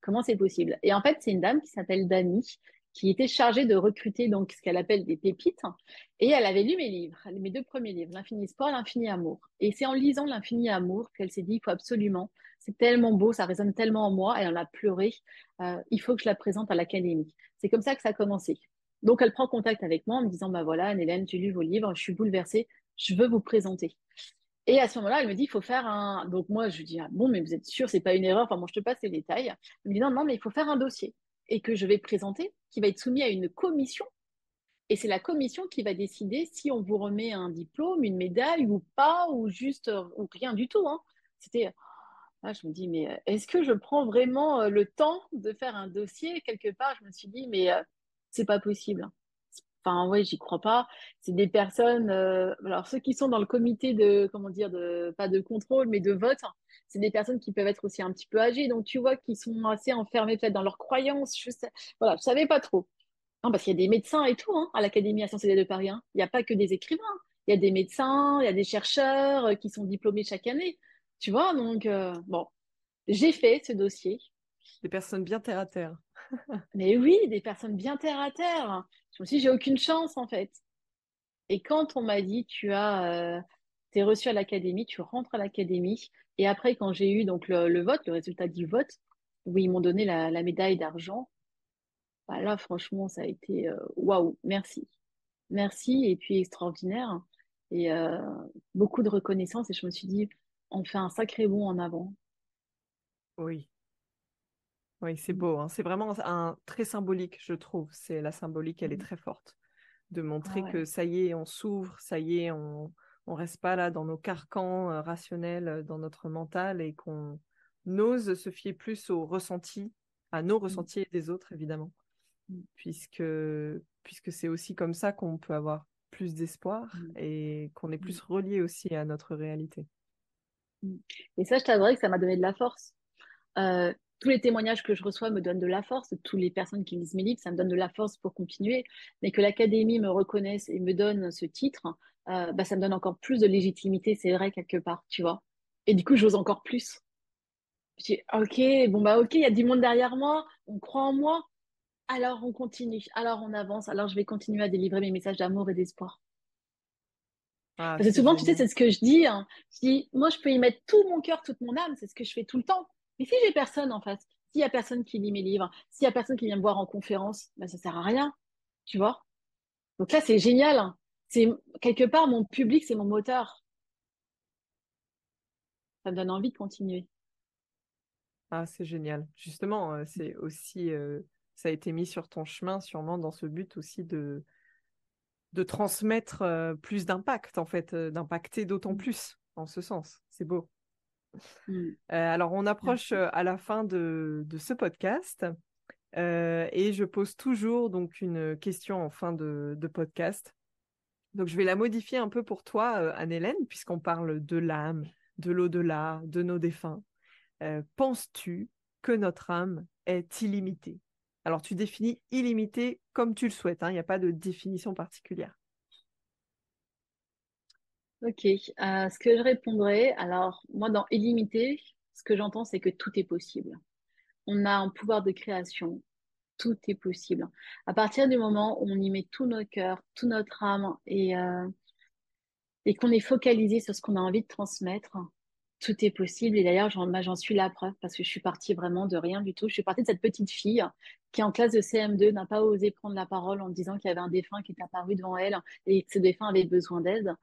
Comment c'est possible? Et en fait, c'est une dame qui s'appelle Dani, qui était chargée de recruter donc ce qu'elle appelle des pépites. Et elle avait lu mes livres, mes deux premiers livres, L'Infini Sport, L'Infini Amour. Et c'est en lisant L'Infini Amour qu'elle s'est dit, il faut absolument, c'est tellement beau, ça résonne tellement en moi, et elle en a pleuré, il faut que je la présente à l'académie. C'est comme ça que ça a commencé. Donc, elle prend contact avec moi en me disant, bah voilà, Anne-Hélène, j'ai lu vos livres, je suis bouleversée, je veux vous présenter. Et à ce moment-là, elle me dit, il faut faire un. Donc, moi, je lui dis, ah, bon, mais vous êtes sûr, c'est pas une erreur. Enfin, moi, je te passe les détails. Elle me dit, non, non, mais il faut faire un dossier et que je vais présenter, qui va être soumis à une commission. Et c'est la commission qui va décider si on vous remet un diplôme, une médaille ou pas, ou juste, ou rien du tout, hein. C'était, ah, je me dis, mais est-ce que je prends vraiment le temps de faire un dossier quelque part? Je me suis dit, mais c'est pas possible. Enfin, ouais, j'y crois pas. C'est des personnes, alors ceux qui sont dans le comité de, comment dire, de, pas de contrôle, mais de vote, hein, c'est des personnes qui peuvent être aussi un petit peu âgées. Donc, tu vois, qui sont assez enfermées peut-être dans leurs croyances. Voilà, je savais pas trop. Non, parce qu'il y a des médecins et tout, hein, à l'Académie à Sciences et de Paris, hein. Il n'y a pas que des écrivains. Il y a des médecins, il y a des chercheurs qui sont diplômés chaque année. Tu vois, donc, bon, j'ai fait ce dossier. Des personnes bien terre à terre. Mais oui, des personnes bien terre à terre. Je me suis dit, j'ai aucune chance, en fait. Et quand on m'a dit, t'es reçu à l'académie, tu rentres à l'académie. Et après, quand j'ai eu donc le vote, le résultat du vote, où ils m'ont donné la médaille d'argent, bah là, franchement, ça a été waouh, merci. Merci, et puis extraordinaire. Et beaucoup de reconnaissance. Et je me suis dit, on fait un sacré bond en avant. Oui, oui, c'est beau, hein. C'est vraiment un très symbolique, je trouve. C'est la symbolique, elle est Mm. très forte. De Ah montrer que ouais. ça y est, on s'ouvre, ça y est, on reste pas là dans nos carcans rationnels, dans notre mental et qu'on n'ose se fier plus aux ressentis, à nos ressentis des autres, évidemment, puisque c'est aussi comme ça qu'on peut avoir plus d'espoir et qu'on est plus relié aussi à notre réalité. Et ça, je t'avouerai que ça m'a donné de la force. Tous les témoignages que je reçois me donnent de la force. Toutes les personnes qui lisent mes livres, ça me donne de la force pour continuer. Mais que l'Académie me reconnaisse et me donne ce titre, bah, ça me donne encore plus de légitimité, c'est vrai, quelque part, tu vois. Et du coup, j'ose encore plus. Je dis, ok, bon, bah, ok, il y a du monde derrière moi, on croit en moi, alors on continue, alors on avance, alors je vais continuer à délivrer mes messages d'amour et d'espoir. Ah, Parce que c'est souvent, tu sais, génial. c'est ce que je dis, hein. Je dis, moi, je peux y mettre tout mon cœur, toute mon âme, c'est ce que je fais tout le temps. Mais si j'ai personne en face, s'il y a personne qui lit mes livres, s'il y a personne qui vient me voir en conférence, ben, ça sert à rien, tu vois. Donc là, c'est génial, hein. C'est quelque part mon public, c'est mon moteur. Ça me donne envie de continuer. Ah, c'est génial. Justement, c'est aussi, ça a été mis sur ton chemin, sûrement dans ce but aussi de transmettre plus d'impact, en fait, d'impacter d'autant Mm. plus en ce sens. C'est beau. Mm. Alors, on approche Merci. à la fin de ce podcast et je pose toujours donc une question en fin de podcast. Donc, je vais la modifier un peu pour toi, Anne-Hélène, puisqu'on parle de l'âme, de l'au-delà, de nos défunts. Penses-tu que notre âme est illimitée? Alors, tu définis illimité comme tu le souhaites, hein, il n'y a pas de définition particulière. Ok. Ce que je répondrais, alors, moi, dans illimité, ce que j'entends, c'est que tout est possible. On a un pouvoir de création. Tout est possible. À partir du moment où on y met tout notre cœur, toute notre âme et qu'on est focalisé sur ce qu'on a envie de transmettre, tout est possible. Et d'ailleurs, j'en suis la preuve parce que je suis partie vraiment de rien du tout. Je suis partie de cette petite fille qui, en classe de CM2, n'a pas osé prendre la parole en disant qu'il y avait un défunt qui était apparu devant elle et que ce défunt avait besoin d'aide.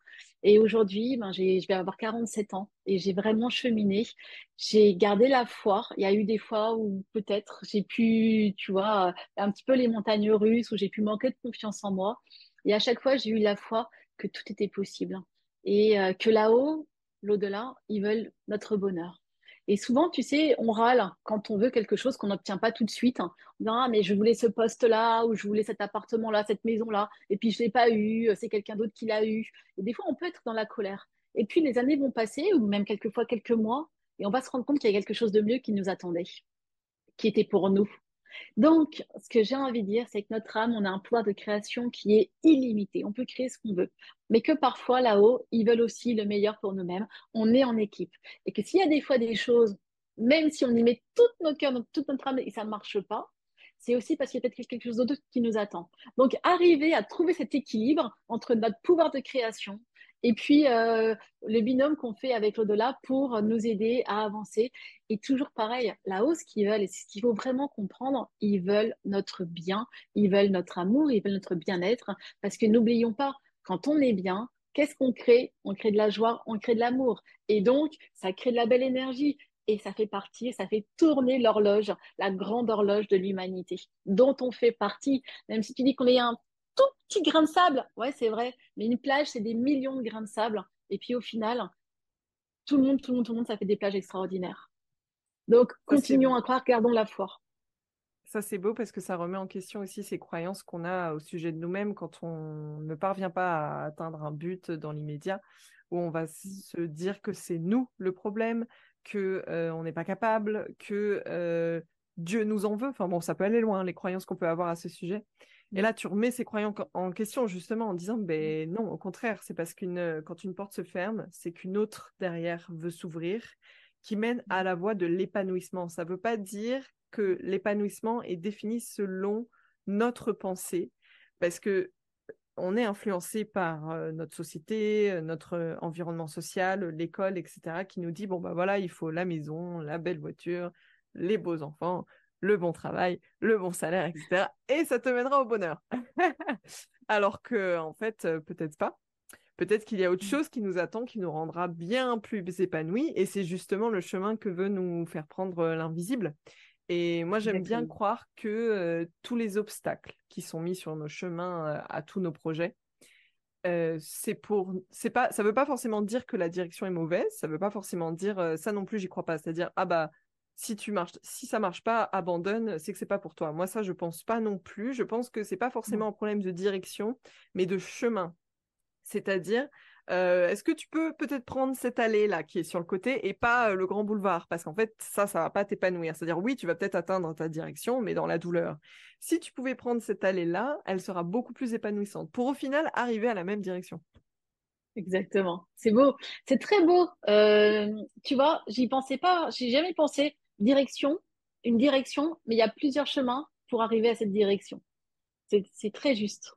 Et aujourd'hui, ben, je vais avoir 47 ans et j'ai vraiment cheminé. J'ai gardé la foi. Il y a eu des fois où peut-être j'ai pu, tu vois, un petit peu les montagnes russes, où j'ai pu manquer de confiance en moi. Et à chaque fois, j'ai eu la foi que tout était possible et que là-haut, l'au-delà, ils veulent notre bonheur. Et souvent, tu sais, on râle quand on veut quelque chose qu'on n'obtient pas tout de suite, hein. On dit, ah, mais je voulais ce poste-là, ou je voulais cet appartement-là, cette maison-là, et puis je l'ai pas eu, c'est quelqu'un d'autre qui l'a eu. Et des fois, on peut être dans la colère. Et puis, les années vont passer, ou même quelquefois quelques mois, et on va se rendre compte qu'il y a quelque chose de mieux qui nous attendait, qui était pour nous. Donc, ce que j'ai envie de dire, c'est que notre âme, on a un pouvoir de création qui est illimité. On peut créer ce qu'on veut. Mais que parfois, là-haut, ils veulent aussi le meilleur pour nous-mêmes. On est en équipe. Et que s'il y a des fois des choses, même si on y met tout notre cœur, toute notre âme et ça ne marche pas, c'est aussi parce qu'il y a peut-être quelque chose d'autre qui nous attend. Donc, arriver à trouver cet équilibre entre notre pouvoir de création et puis le binôme qu'on fait avec l'au-delà pour nous aider à avancer. Et toujours pareil, là-haut, ce qu'ils veulent, et c'est ce qu'il faut vraiment comprendre, ils veulent notre bien, ils veulent notre amour, ils veulent notre bien-être. Parce que n'oublions pas, quand on est bien, qu'est-ce qu'on crée? On crée de la joie, on crée de l'amour. Et donc, ça crée de la belle énergie. Et ça fait partie, ça fait tourner l'horloge, la grande horloge de l'humanité, dont on fait partie. Même si tu dis qu'on est un tout petit grain de sable, ouais, c'est vrai, mais une plage, c'est des millions de grains de sable. Et puis au final, tout le monde, tout le monde, tout le monde, ça fait des plages extraordinaires. Donc, Ça, c'est continuons à croire, gardons la foi. Ça, c'est beau parce que ça remet en question aussi ces croyances qu'on a au sujet de nous-mêmes quand on ne parvient pas à atteindre un but dans l'immédiat, où on va se dire que c'est nous le problème, que on n'est pas capable, que Dieu nous en veut. Enfin bon, ça peut aller loin, les croyances qu'on peut avoir à ce sujet. Et là, tu remets ces croyances en question justement en disant, ben non, au contraire, c'est parce quand une porte se ferme, c'est qu'une autre derrière veut s'ouvrir, qui mène à la voie de l'épanouissement. Ça ne veut pas dire que l'épanouissement est défini selon notre pensée, parce que on est influencé par notre société, notre environnement social, l'école, etc., qui nous dit, bon, bah voilà, il faut la maison, la belle voiture, les beaux enfants, le bon travail, le bon salaire, etc. Et ça te mènera au bonheur. Alors que, en fait, peut-être pas. Peut-être qu'il y a autre chose qui nous attend, qui nous rendra bien plus épanouis, et c'est justement le chemin que veut nous faire prendre l'invisible. Et moi, j'aime bien Exactement. croire que tous les obstacles qui sont mis sur nos chemins à tous nos projets, c'est pas, ça veut pas forcément dire que la direction est mauvaise, ça veut pas forcément dire ça non plus, j'y crois pas. C'est-à-dire, ah bah, Si ça marche pas, abandonne, c'est que c'est pas pour toi. Moi, ça, je pense pas non plus. Je pense que c'est pas forcément un problème de direction, mais de chemin. C'est-à-dire, est-ce que tu peux peut-être prendre cette allée-là qui est sur le côté et pas le grand boulevard? Parce qu'en fait, ça va pas t'épanouir. C'est-à-dire, oui, tu vas peut-être atteindre ta direction, mais dans la douleur. Si tu pouvais prendre cette allée-là, elle sera beaucoup plus épanouissante pour au final arriver à la même direction. Exactement. C'est beau. C'est très beau. Tu vois, j'y pensais pas. J'ai jamais pensé une direction, mais il y a plusieurs chemins pour arriver à cette direction. C'est très juste.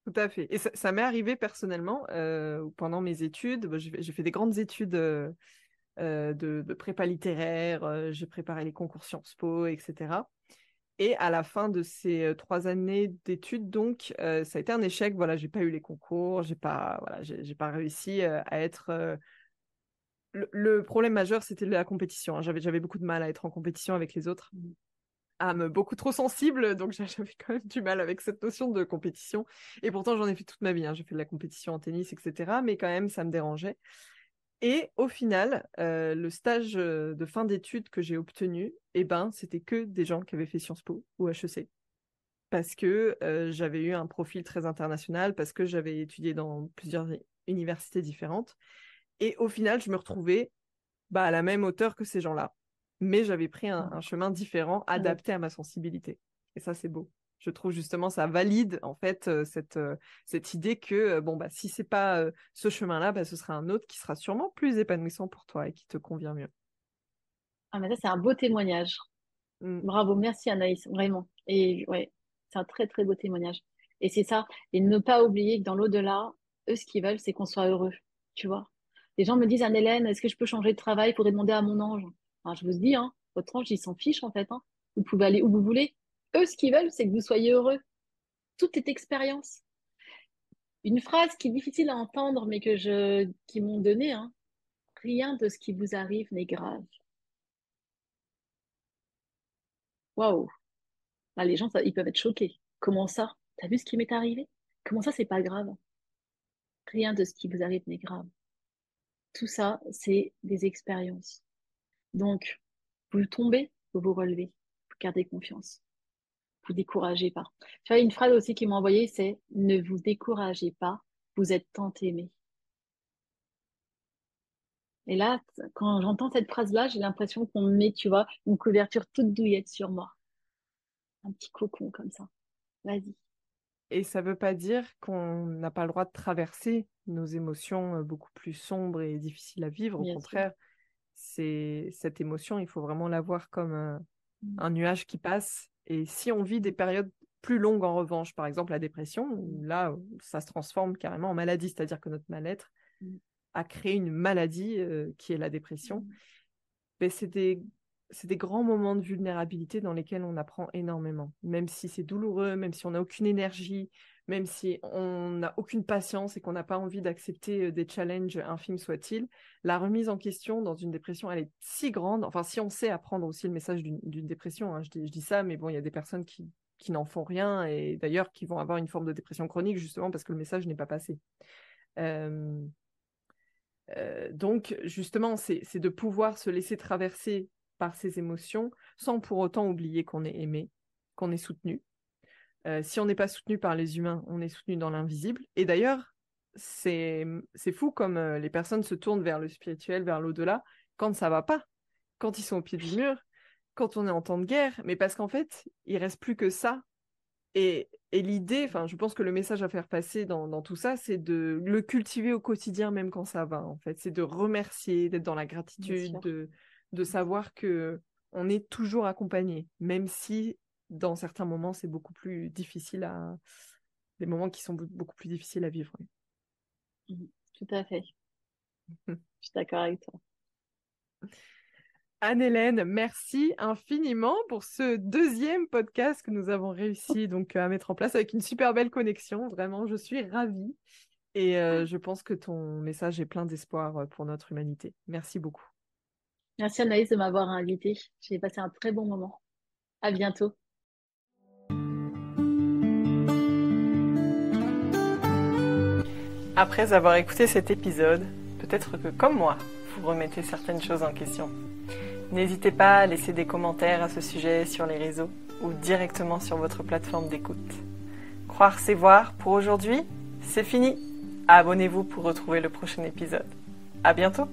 Tout à fait. Et ça m'est arrivé personnellement pendant mes études. Bah, j'ai fait des grandes études de prépa littéraire. J'ai préparé les concours Sciences Po, etc. Et à la fin de ces 3 années d'études, donc, ça a été un échec. Voilà, j'ai pas eu les concours, j'ai pas réussi à être. Le problème majeur, c'était la compétition, hein. J'avais beaucoup de mal à être en compétition avec les autres. Âme beaucoup trop sensible, donc j'avais quand même du mal avec cette notion de compétition. Et pourtant, j'en ai fait toute ma vie, hein. J'ai fait de la compétition en tennis, etc. Mais quand même, ça me dérangeait. Et au final, le stage de fin d'études que j'ai obtenu, eh ben, c'était que des gens qui avaient fait Sciences Po ou HEC. Parce que j'avais eu un profil très international, parce que j'avais étudié dans plusieurs universités différentes. Et au final, je me retrouvais à la même hauteur que ces gens-là. Mais j'avais pris un chemin différent, Avec- adapté à ma sensibilité. Et ça, c'est beau. Je trouve justement ça valide en fait cette idée que si c'est pas ce chemin-là, ce sera un autre qui sera sûrement plus épanouissant pour toi et qui te convient mieux. Ah, mais ça, c'est un beau témoignage. Mm. Bravo. Merci, Anaïs. Vraiment. Et ouais, c'est un très, très beau témoignage. Et c'est ça. Et ne pas oublier que dans l'au-delà, eux, ce qu'ils veulent, c'est qu'on soit heureux. Tu vois? Les gens me disent, Anne-Hélène, est-ce que je peux changer de travail pour demander à mon ange? Enfin, je vous dis, hein, votre ange, il s'en fiche, en fait, hein. Vous pouvez aller où vous voulez. Eux, ce qu'ils veulent, c'est que vous soyez heureux. Tout est expérience. Une phrase qui est difficile à entendre, mais qu'ils m'ont donnée, hein. Rien de ce qui vous arrive n'est grave. Waouh. Là, les gens, ils peuvent être choqués. Comment ça? T'as vu ce qui m'est arrivé? Comment ça, c'est pas grave? Rien de ce qui vous arrive n'est grave. Tout ça, c'est des expériences. Donc, vous tombez, vous vous relevez. Vous gardez confiance. Vous découragez pas. Tu vois, une phrase aussi qui m'a envoyé, c'est ne vous découragez pas, vous êtes tant aimé. Et là, quand j'entends cette phrase-là, j'ai l'impression qu'on me met, tu vois, une couverture toute douillette sur moi. Un petit cocon comme ça. Vas-y. Et ça ne veut pas dire qu'on n'a pas le droit de traverser nos émotions beaucoup plus sombres et difficiles à vivre. Au Bien sûr. contraire, c'est cette émotion, il faut vraiment la voir comme un nuage qui passe. Et si on vit des périodes plus longues en revanche, par exemple la dépression, où là, ça se transforme carrément en maladie, c'est-à-dire que notre mal-être a créé une maladie qui est la dépression, mais c'est des grands moments de vulnérabilité dans lesquels on apprend énormément. Même si c'est douloureux, même si on n'a aucune énergie, même si on n'a aucune patience et qu'on n'a pas envie d'accepter des challenges, infimes soient-ils, la remise en question dans une dépression, elle est si grande. Enfin, si on sait apprendre aussi le message d'une dépression, hein, je dis ça, mais bon, il y a des personnes qui n'en font rien et d'ailleurs qui vont avoir une forme de dépression chronique justement parce que le message n'est pas passé. Euh, donc, justement, c'est de pouvoir se laisser traverser par ces émotions sans pour autant oublier qu'on est aimé, qu'on est soutenu. Si on n'est pas soutenu par les humains, on est soutenu dans l'invisible. Et d'ailleurs, c'est fou comme les personnes se tournent vers le spirituel, vers l'au-delà, quand ça va pas, quand ils sont au pied du mur, quand on est en temps de guerre, mais parce qu'en fait, il reste plus que ça. Et l'idée, enfin, je pense que le message à faire passer dans tout ça, c'est de le cultiver au quotidien, même quand ça va, en fait. C'est de remercier, d'être dans la Bien gratitude, sûr. de savoir que on est toujours accompagné, même si dans certains moments, c'est beaucoup plus difficile des moments qui sont beaucoup plus difficiles à vivre. Tout à fait. Je suis d'accord avec toi. Anne-Hélène, merci infiniment pour ce deuxième podcast que nous avons réussi donc à mettre en place avec une super belle connexion. Vraiment, je suis ravie et je pense que ton message est plein d'espoir pour notre humanité. Merci beaucoup. Merci Anaïs de m'avoir invitée. J'ai passé un très bon moment. À bientôt. Après avoir écouté cet épisode, peut-être que comme moi, vous remettez certaines choses en question. N'hésitez pas à laisser des commentaires à ce sujet sur les réseaux ou directement sur votre plateforme d'écoute. Croire, c'est voir pour aujourd'hui, c'est fini. Abonnez-vous pour retrouver le prochain épisode. À bientôt!